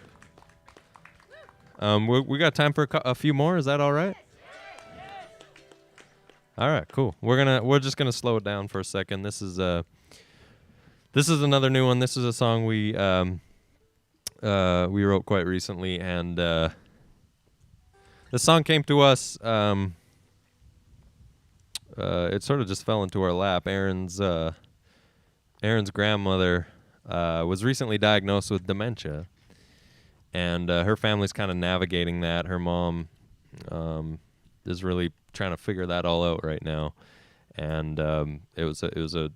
We got time for a few more. Is that all right? All right, cool. We're just gonna slow it down for a second. This is another new one. This is a song we wrote quite recently, and the song came to us. It sort of just fell into our lap. Aaron's grandmother was recently diagnosed with dementia, and her family's kind of navigating that. Her mom is really trying to figure that all out right now, and it was a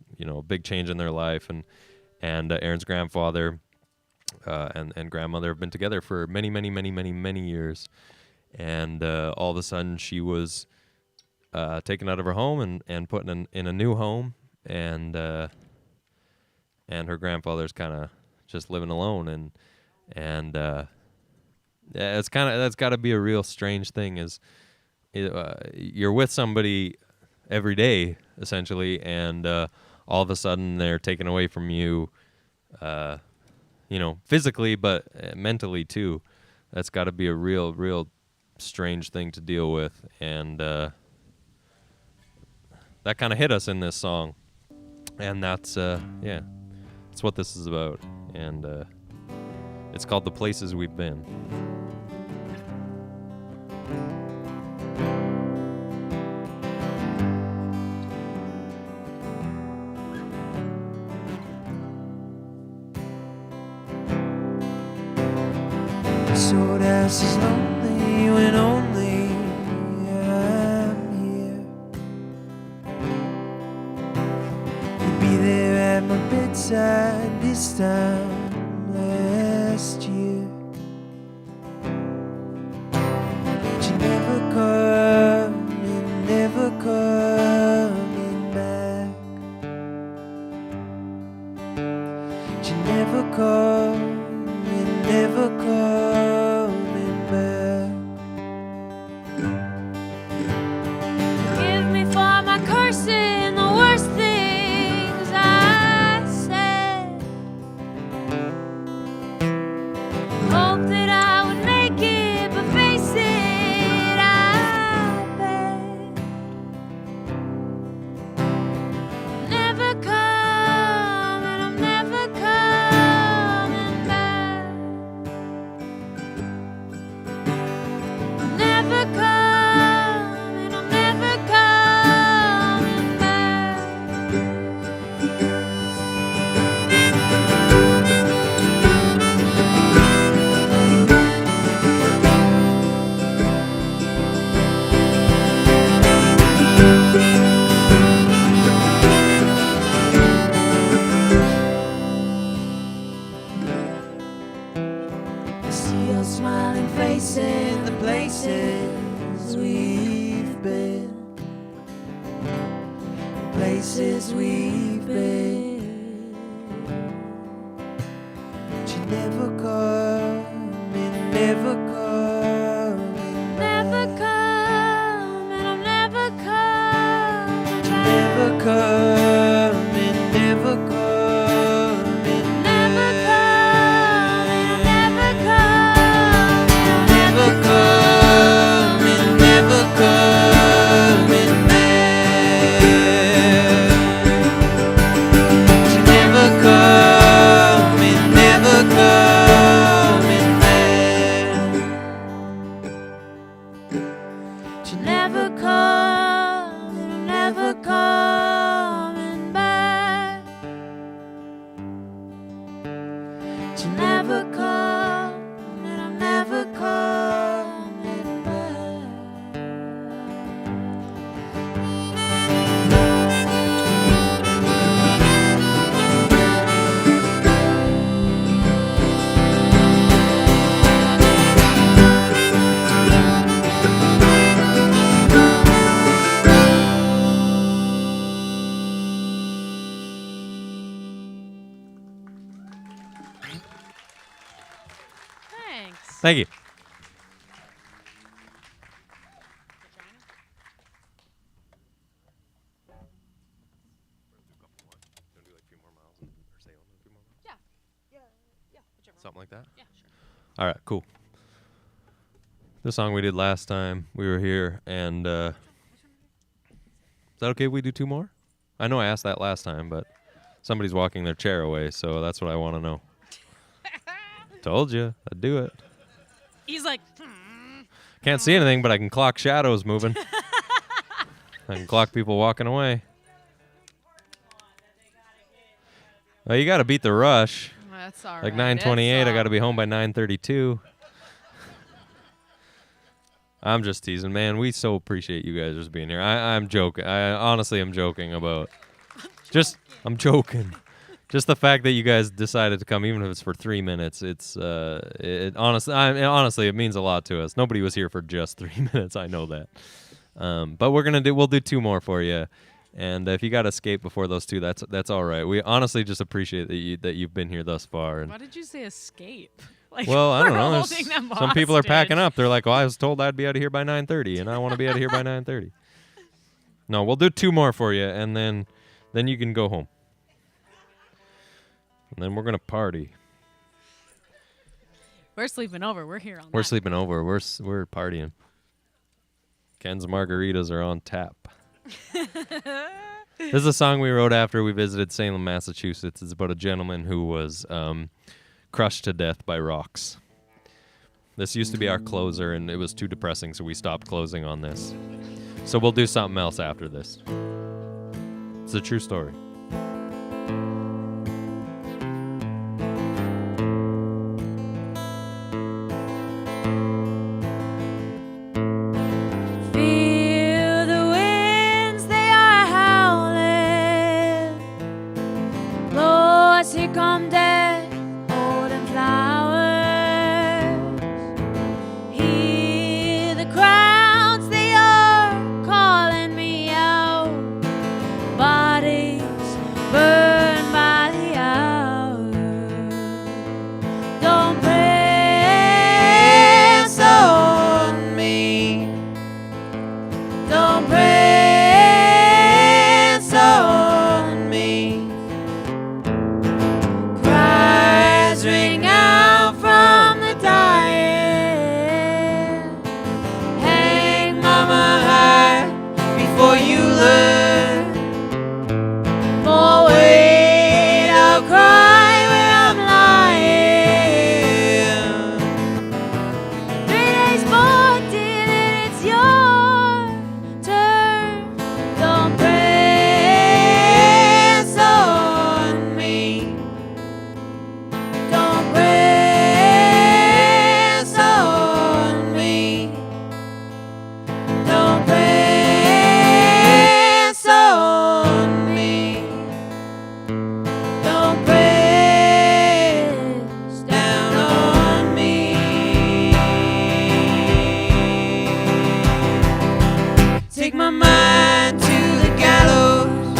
big change in their life. And Aaron's grandfather and grandmother have been together for many years, and all of a sudden she was taken out of her home and put in a new home, and her grandfather's kind of just living alone, and that's got to be a real strange thing. You're with somebody every day essentially, and all of a sudden they're taken away from you, physically, but mentally too. That's got to be a real strange thing to deal with, and that kind of hit us in this song, and that's what this is about, and it's called The Places We've Been. This old house is lonely when only I'm here. You'd be there at my bedside this time last year. But you never coming back. But you never coming back. Forgive me for my cursing, the worst things I said. places we've been. But you never coming, never coming back. Never come, and I'm never coming back. Never coming, never coming Never back. come, and I'm never coming. Never coming, never coming back. You never coming, never coming back. You Never come, and I'm never coming back. You never come, and I'm never coming back. Thanks. Thank you. Something like that? Yeah, sure. All right, cool. The song we did last time we were here, and is that okay if we do two more? I know I asked that last time, but somebody's walking their chair away, so that's what I want to know. Told you, I'd do it. He's like, Can't see anything, but I can clock shadows moving. I can clock people walking away. Well, you got to beat the rush. that's all right. Like 9:28, I got to be home by 9:32. I'm just teasing, man. We so appreciate you guys just being here. I'm joking. I honestly am joking about. I'm joking. Just the fact that you guys decided to come, even if it's for 3 minutes, honestly, it means a lot to us. Nobody was here for just 3 minutes. I know that. But we'll do two more for you. And if you got to escape before those two, that's all right. We honestly just appreciate that you've been here thus far. And Why did you say escape? Like, well, I don't we're know. holding them Some people are packing hostage. up. They're like, well, I was told I'd be out of here by 9:30, and I want to be out of here by 9:30. No, we'll do two more for you, and then you can go home. And then we're going to party. We're sleeping over. We're here all night. We're sleeping over. We're partying. Ken's margaritas are on tap. This is a song we wrote after we visited Salem, Massachusetts. It's about a gentleman who was crushed to death by rocks. This used to be our closer, and it was too depressing, so we stopped closing on this. So we'll do something else after this. It's a true story. Feel the winds, they are howling. Lord, here come death, holding flowers. Hear the crowds, they are calling me out. Bodies burned by the hour. Don't press on me. Don't press on me. Cries ring out from the dying. Hang mama high before you learn. For wait, I'll cry where I'm lying. 3 days more till it's your turn. Don't press on me. Don't press on me. Don't press on me. Don't press down on me. Take my mind to the gallows,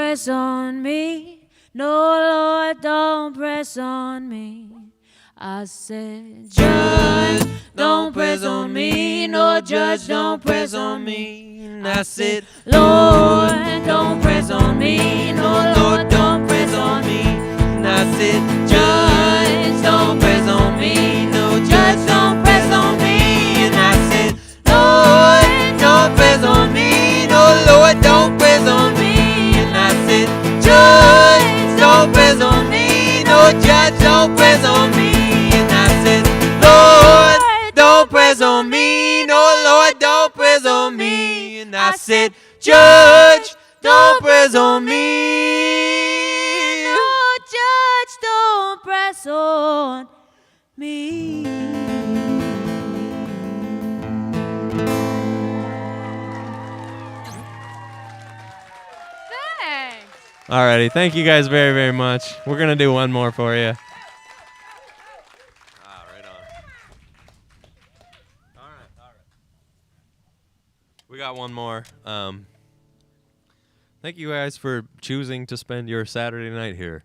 press on me. No, Lord, don't press on me. I said, Judge, don't press on me. No, Judge, don't press on me. And I said, Lord, don't press on me. No, Lord, don't press on me. And I said, Judge, don't press on me. No, Judge, don't press on me. And I said, Lord, don't press on me. No, Lord, don't press on me. And I said, Judge, don't press on me. No, Judge, don't press on me. And I said, Lord, don't press on me. No, Lord, don't press on me. And I said, Judge, don't press on me. No, Judge, don't press on me. Thanks. Alrighty, thank you guys very, very much. We're gonna do one more for you. Right on. All right. We got one more. Thank you guys for choosing to spend your Saturday night here.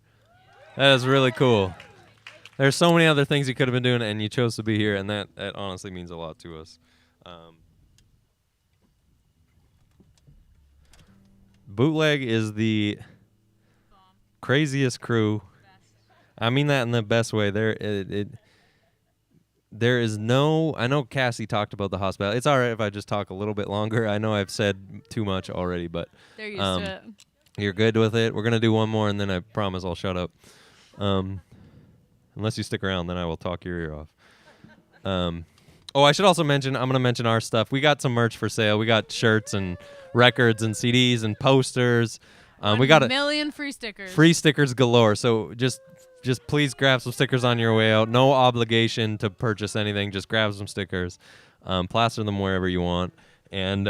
That is really cool. There's so many other things you could have been doing, and you chose to be here, and that honestly means a lot to us. Bootleg is the craziest crew. I mean that in the best way. There is no. I know Cassie talked about the hospitality. It's all right if I just talk a little bit longer. I know I've said too much already, but They're used to it. you're good with it. We're gonna do one more, and then I promise I'll shut up. Unless you stick around, then I will talk your ear off. I should also mention. I'm gonna mention our stuff. We got some merch for sale. We got shirts and records and CDs and posters. We got a million free stickers. Free stickers galore. So just please grab some stickers on your way out. No obligation to purchase anything. Just grab some stickers. Plaster them wherever you want. And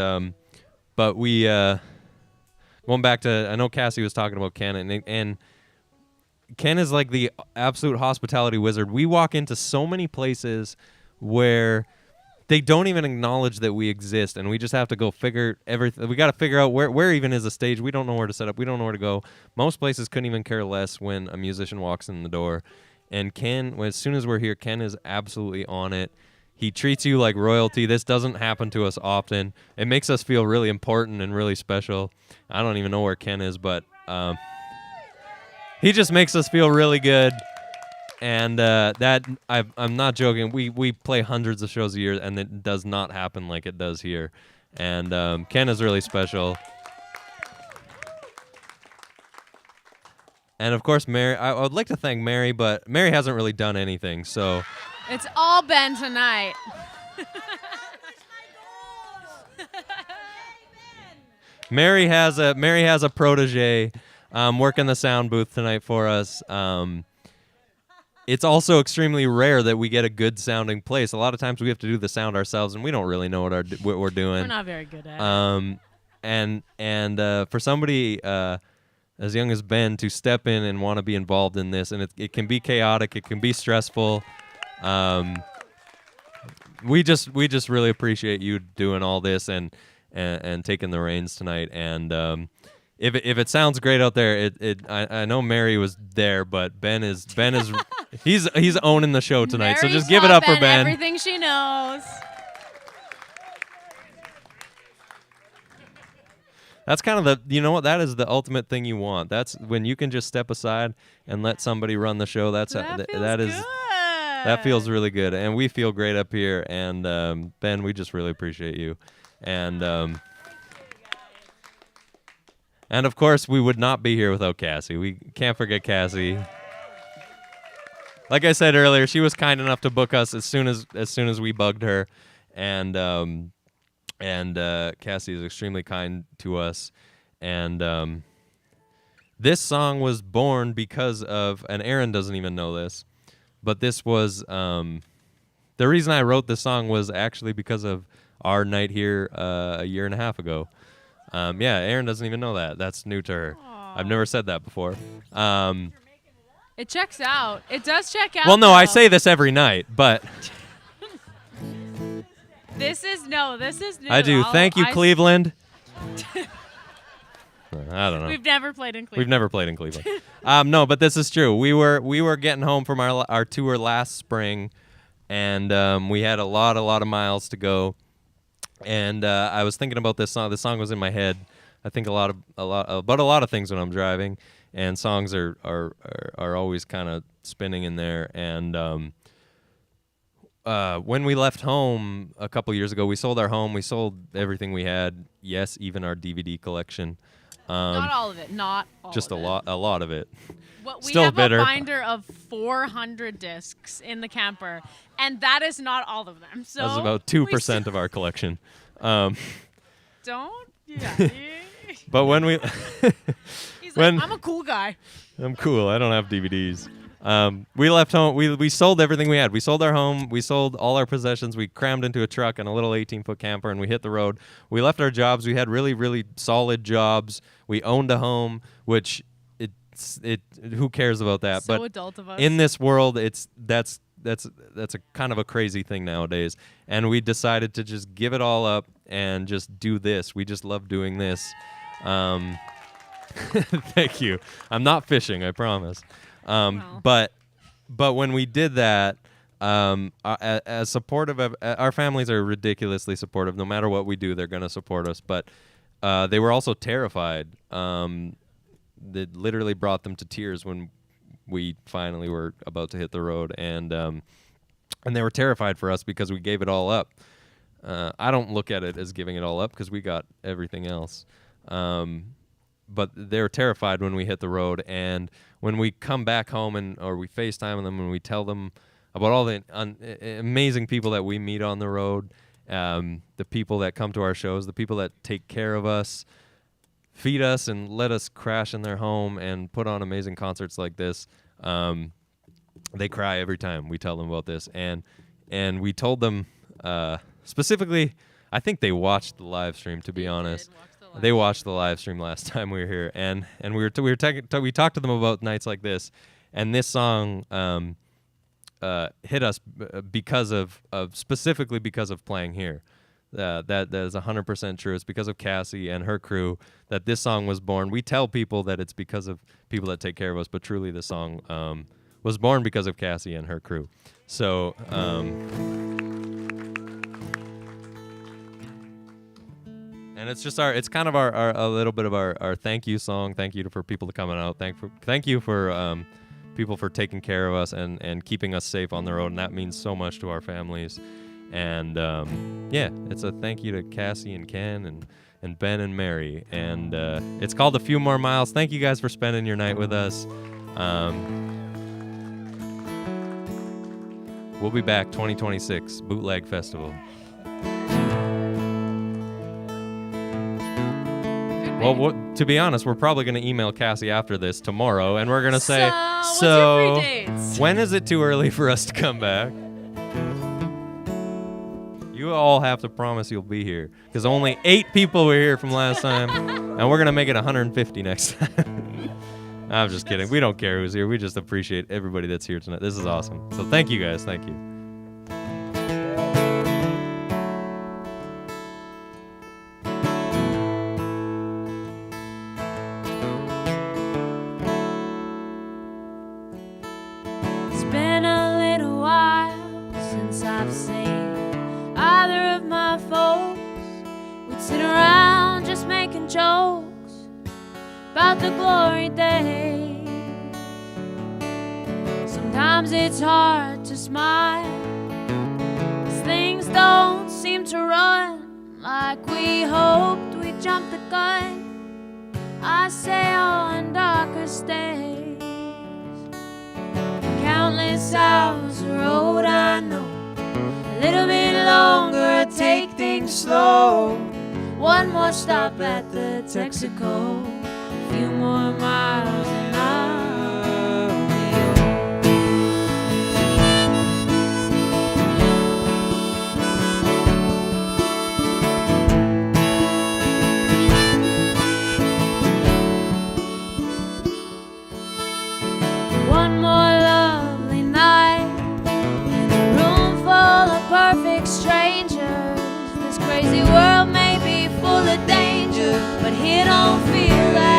but we going back to, I know Cassie was talking about Ken, and Ken is like the absolute hospitality wizard. We walk into so many places where they don't even acknowledge that we exist, and we just have to go figure everything. We got to figure out where even is a stage. We don't know where to set up. We don't know where to go. Most places couldn't even care less when a musician walks in the door. And Ken, as soon as we're here, Ken is absolutely on it. He treats you like royalty. This doesn't happen to us often. It makes us feel really important and really special. I don't even know where Ken is, but he just makes us feel really good. And I'm not joking. We play hundreds of shows a year, and it does not happen like it does here. And Ken is really special. And of course, Mary. I would like to thank Mary, but Mary hasn't really done anything. So It's all Ben tonight. Mary has a protege working the sound booth tonight for us. It's also extremely rare that we get a good sounding place. A lot of times we have to do the sound ourselves, and we don't really know what we're doing. We're not very good at it. And for somebody as young as Ben to step in and want to be involved in this, and it can be chaotic, it can be stressful. We just really appreciate you doing all this and taking the reins tonight. And if it sounds great out there, I know Mary was there, but Ben is he's owning the show tonight. So just give it up for Ben. Everything she knows. That's kind of that is the ultimate thing you want. That's when you can just step aside and let somebody run the show. That feels really good, and we feel great up here. And Ben, we just really appreciate you. And of course, we would not be here without Cassie. We can't forget Cassie. Like I said earlier, she was kind enough to book us as soon as we bugged her, and Cassie is extremely kind to us. And this song was born because of, and Aaron doesn't even know this, but this was the reason I wrote this song was actually because of our night here a year and a half ago. Aaron doesn't even know that. That's new to her. Aww. I've never said that before. It checks out. It does check out. Well, no, though. I say this every night, but This is new. I do. Thank you, Cleveland. I don't know. We've never played in Cleveland. We've never played in Cleveland. No, but this is true. We were getting home from our tour last spring, and we had a lot of miles to go. And I was thinking about this song. This song was in my head. I think about a lot of things when I'm driving, and songs are always kind of spinning in there. And when we left home a couple years ago, we sold our home. We sold everything we had. Yes, even our DVD collection. Not all of it. Not all Just of a it. lot of it. Well, we Still have bitter. a binder of 400 discs in the camper, and that is not all of them. So That's about 2% of our collection. Don't. Yeah. But when we, He's when like, I'm a cool guy. I'm cool, I don't have DVDs. We left home. We sold everything we had. We sold our home. We sold all our possessions. We crammed into a truck and a little 18-foot camper, and we hit the road. We left our jobs. We had really solid jobs. We owned a home, which who cares about that? So but adult of us. in this world, that's a kind of a crazy thing nowadays. And we decided to just give it all up and just do this. We just love doing this. Thank you. I'm not fishing, I promise. But when we did that, as supportive of our families are ridiculously supportive. No matter what we do, they're going to support us. But they were also terrified. That literally brought them to tears when we finally were about to hit the road, and they were terrified for us because we gave it all up. I don't look at it as giving it all up because we got everything else. But they're terrified when we hit the road, and when we come back home or we FaceTime them and we tell them about all the amazing people that we meet on the road, the people that come to our shows, the people that take care of us, feed us and let us crash in their home and put on amazing concerts like this. They cry every time we tell them about this, and we told them specifically. I think they watched the live stream. To be honest, they watched the live stream last time we were here, and we talked to them about nights like this, and this song hit us specifically because of playing here. That is 100% true. It's because of Cassie and her crew that this song was born. We tell people that it's because of people that take care of us, but truly this song was born because of Cassie and her crew. So, and it's just it's kind of a little bit of our thank you song. Thank you for people coming out. Thank you for people for taking care of us and keeping us safe on the road, and that means so much to our families. And yeah, it's a thank you to Cassie and Ken and Ben and Mary. And it's called A Few More Miles. Thank you guys for spending your night with us. We'll be back 2026, Bootleg Festival. Well, to be honest, we're probably going to email Cassie after this tomorrow, and we're going to say, what's your free dates? When is it too early for us to come back? You all have to promise you'll be here, because only 8 people were here from last time, and we're going to make it 150 next time. I'm just kidding. We don't care who's here. We just appreciate everybody that's here tonight. This is awesome. So thank you guys. Thank you. It's been a little while since I've seen either of my folks. We'd sit around just making jokes about the glory days. Sometimes it's hard to smile, 'cause things don't seem to run like we hoped. We jumped the gun, I say, on darkest days. Countless hours of road, I know. A little bit longer, I take things slow. One more stop at the Texaco. A few more miles and I'll be one more lovely night in a room full of perfect strangers. This crazy world may be full of danger, but here don't feel like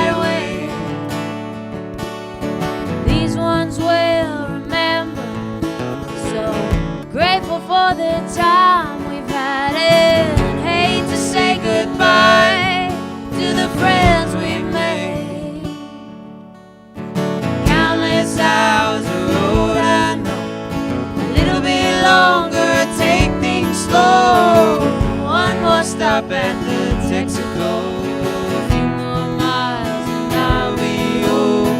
time we've had it. Hate to say goodbye to the friends we've made. Countless hours of road I know. A little bit longer, take things slow. One more stop at the Texaco. A few more miles and I'll be home.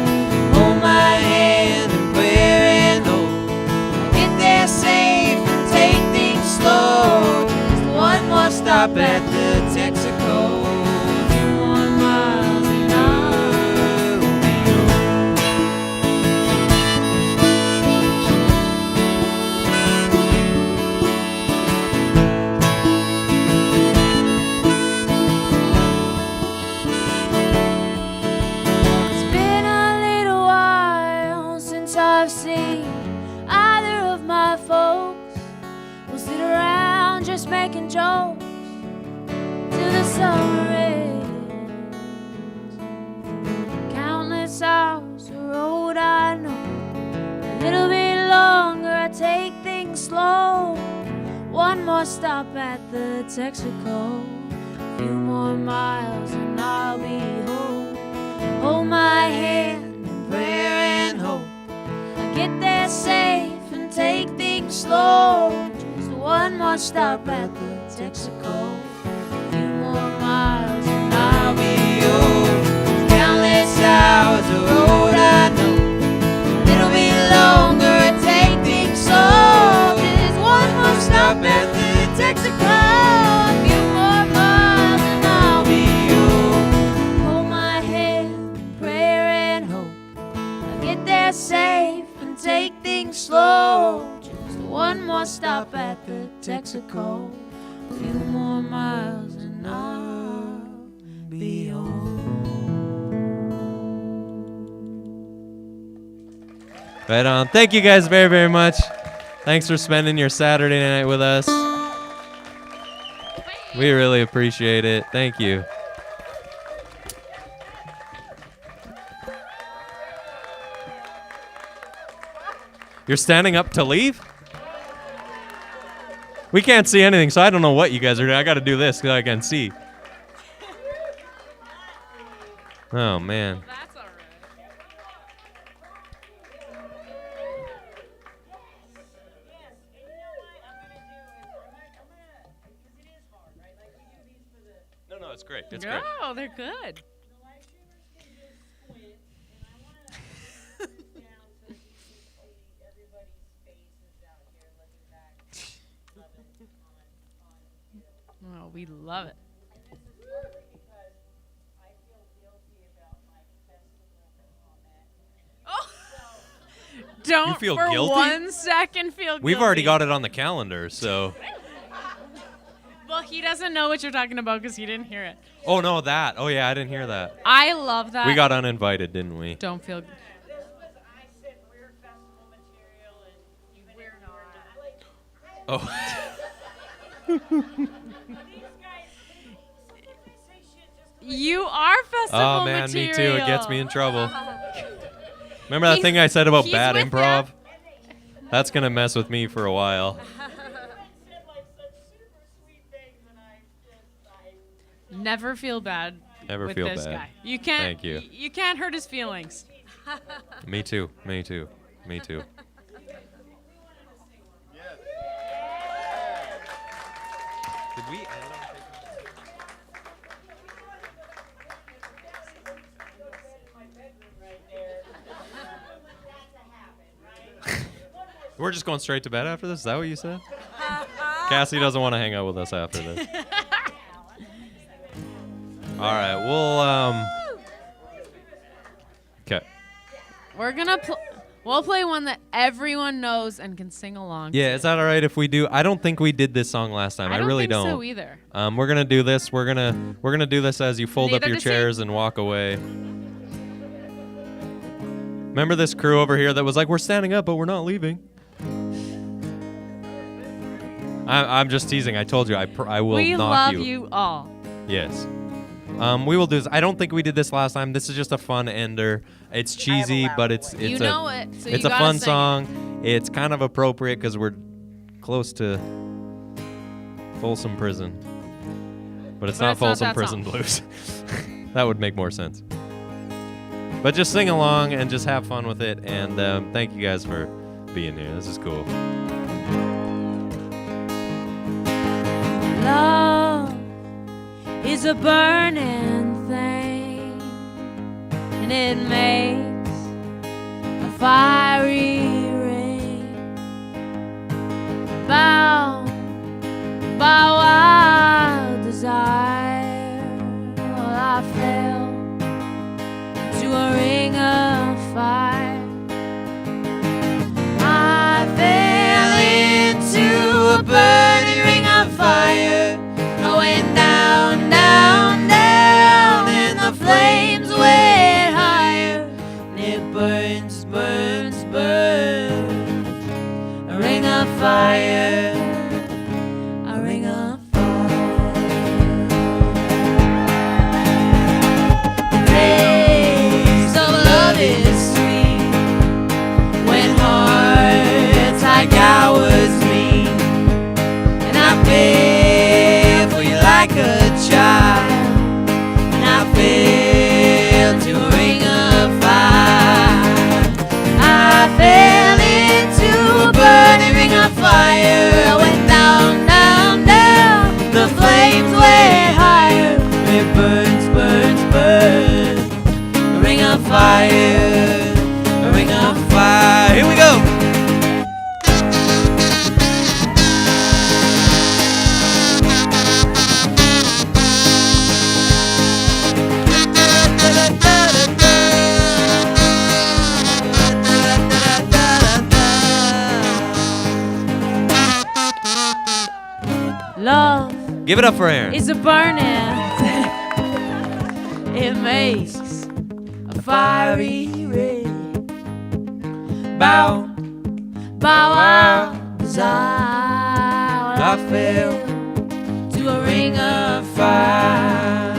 Hold my hand in prayer and hope. Get there safe and take things slow. Just one more stop at the Texaco. A few more miles and I'll be home. It's been a little while since I've seen either of my folks. We'll sit around just making jokes till the summer ends. Countless hours of road I know. A little bit longer, I take things slow. One more stop at the Texaco. A few more miles and I'll be home. Hold my hand in prayer and hope. I get there safe and take things slow. Just one more stop at the Texaco. A few more miles and I'll be home. Countless hours of road I know. A little bit longer, take things slow. Just one more stop at the Texaco. A few more miles and I'll be home. Hold my hand in prayer and hope. I get there safe and take things slow. Just one more stop at the Texaco. A few more miles and I'll be home. Right on. Thank you guys very, very much. Thanks for spending your Saturday night with us. We really appreciate it. Thank you. You're standing up to leave? We can't see anything, so I don't know what you guys are doing. I got to do this so I can see. Oh, man. That's all right. No, it's great. It's great. No, they're good. Oh, we love it. Oh, don't You feel for guilty? 1 second feel guilty. We've already got it on the calendar, so. Well, he doesn't know what you're talking about because he didn't hear it. Oh, no, that. Oh, yeah, I didn't hear that. I love that. We got uninvited, didn't we? Don't feel. Oh. You are festival Oh, man, material. me too. It gets me in trouble. Remember that thing I said about he's bad with improv? That's going to mess with me for a while. Never feel bad Never with feel this bad. guy. You can't. Thank you. You can't hurt his feelings. Me too. Me too. Me too. Did we end on We're just going straight to bed after this? Is that what you said? Cassie doesn't want to hang out with us after this. All right, we'll okay. We're gonna we'll play one that everyone knows and can sing along. Yeah, is that all right if we do? I don't think we did this song last time. I really think don't. so either. We're gonna do this. We're gonna do this as you fold up Neither your does he. chairs and walk away. Remember this crew over here that was like, "We're standing up, but we're not leaving." I'm just teasing. I told you I will We knock love you all. Yes. We will do this. I don't think we did this last time. This is just a fun ender. It's cheesy, but it's You know it, so it's you a gotta fun sing it. song. It's kind of appropriate because we're close to Folsom Prison. But it's But not it's not Folsom that Prison song. Blues. That would make more sense. But just sing along and just have fun with it. And thank you guys for being here. This is cool. Love is a burning thing, and it makes a fiery ring, bound by wild desire. Well, I fell to a ring of fire. I fell into a burning ring of fire. I went down, down, down, and the flames went higher. And it burns, burns, burns. A ring of fire. A ring of fire. The taste of love is sweet when hearts like ours meet. And I fell for you like a child, and I fell to a ring of fire. I fell into a burning ring of fire. I went down, down, down. The flames went higher. It burns, burns, burns. A ring of fire. A ring of fire. Here we go. Love Give it up for Aaron. is a burning. It makes a fiery ring, bound by wild desire. I fell to a ring of fire.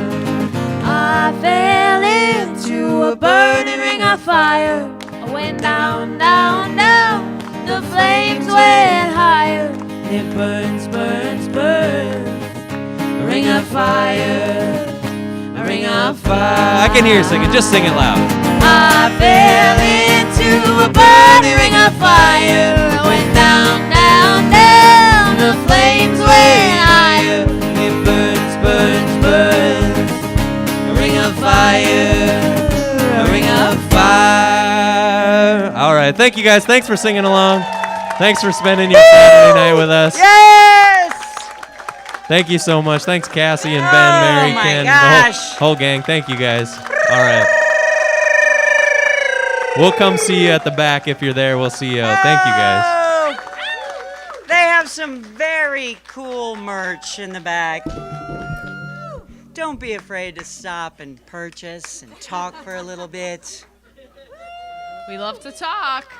I fell into a burning ring of fire. I went down, down, down. The flames went higher. It burns, burns, burns. A ring of fire. A ring of fire. I can hear you singing. Just sing it loud. I fell into a burning ring of fire. I went down, down, down. The flames went higher. It burns, burns, burns. A ring of fire. A ring of fire. All right. Thank you guys. Thanks for singing along. Thanks for spending your Saturday night with us. Yes! Thank you so much. Thanks, Cassie and Ben, Oh, Mary, my Ken, gosh. the whole gang. Thank you guys. All right. We'll come see you at the back if you're there. We'll see you. Thank you guys. Oh, they have some very cool merch in the back. Don't be afraid to stop and purchase and talk for a little bit. We love to talk,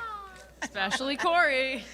especially Corey.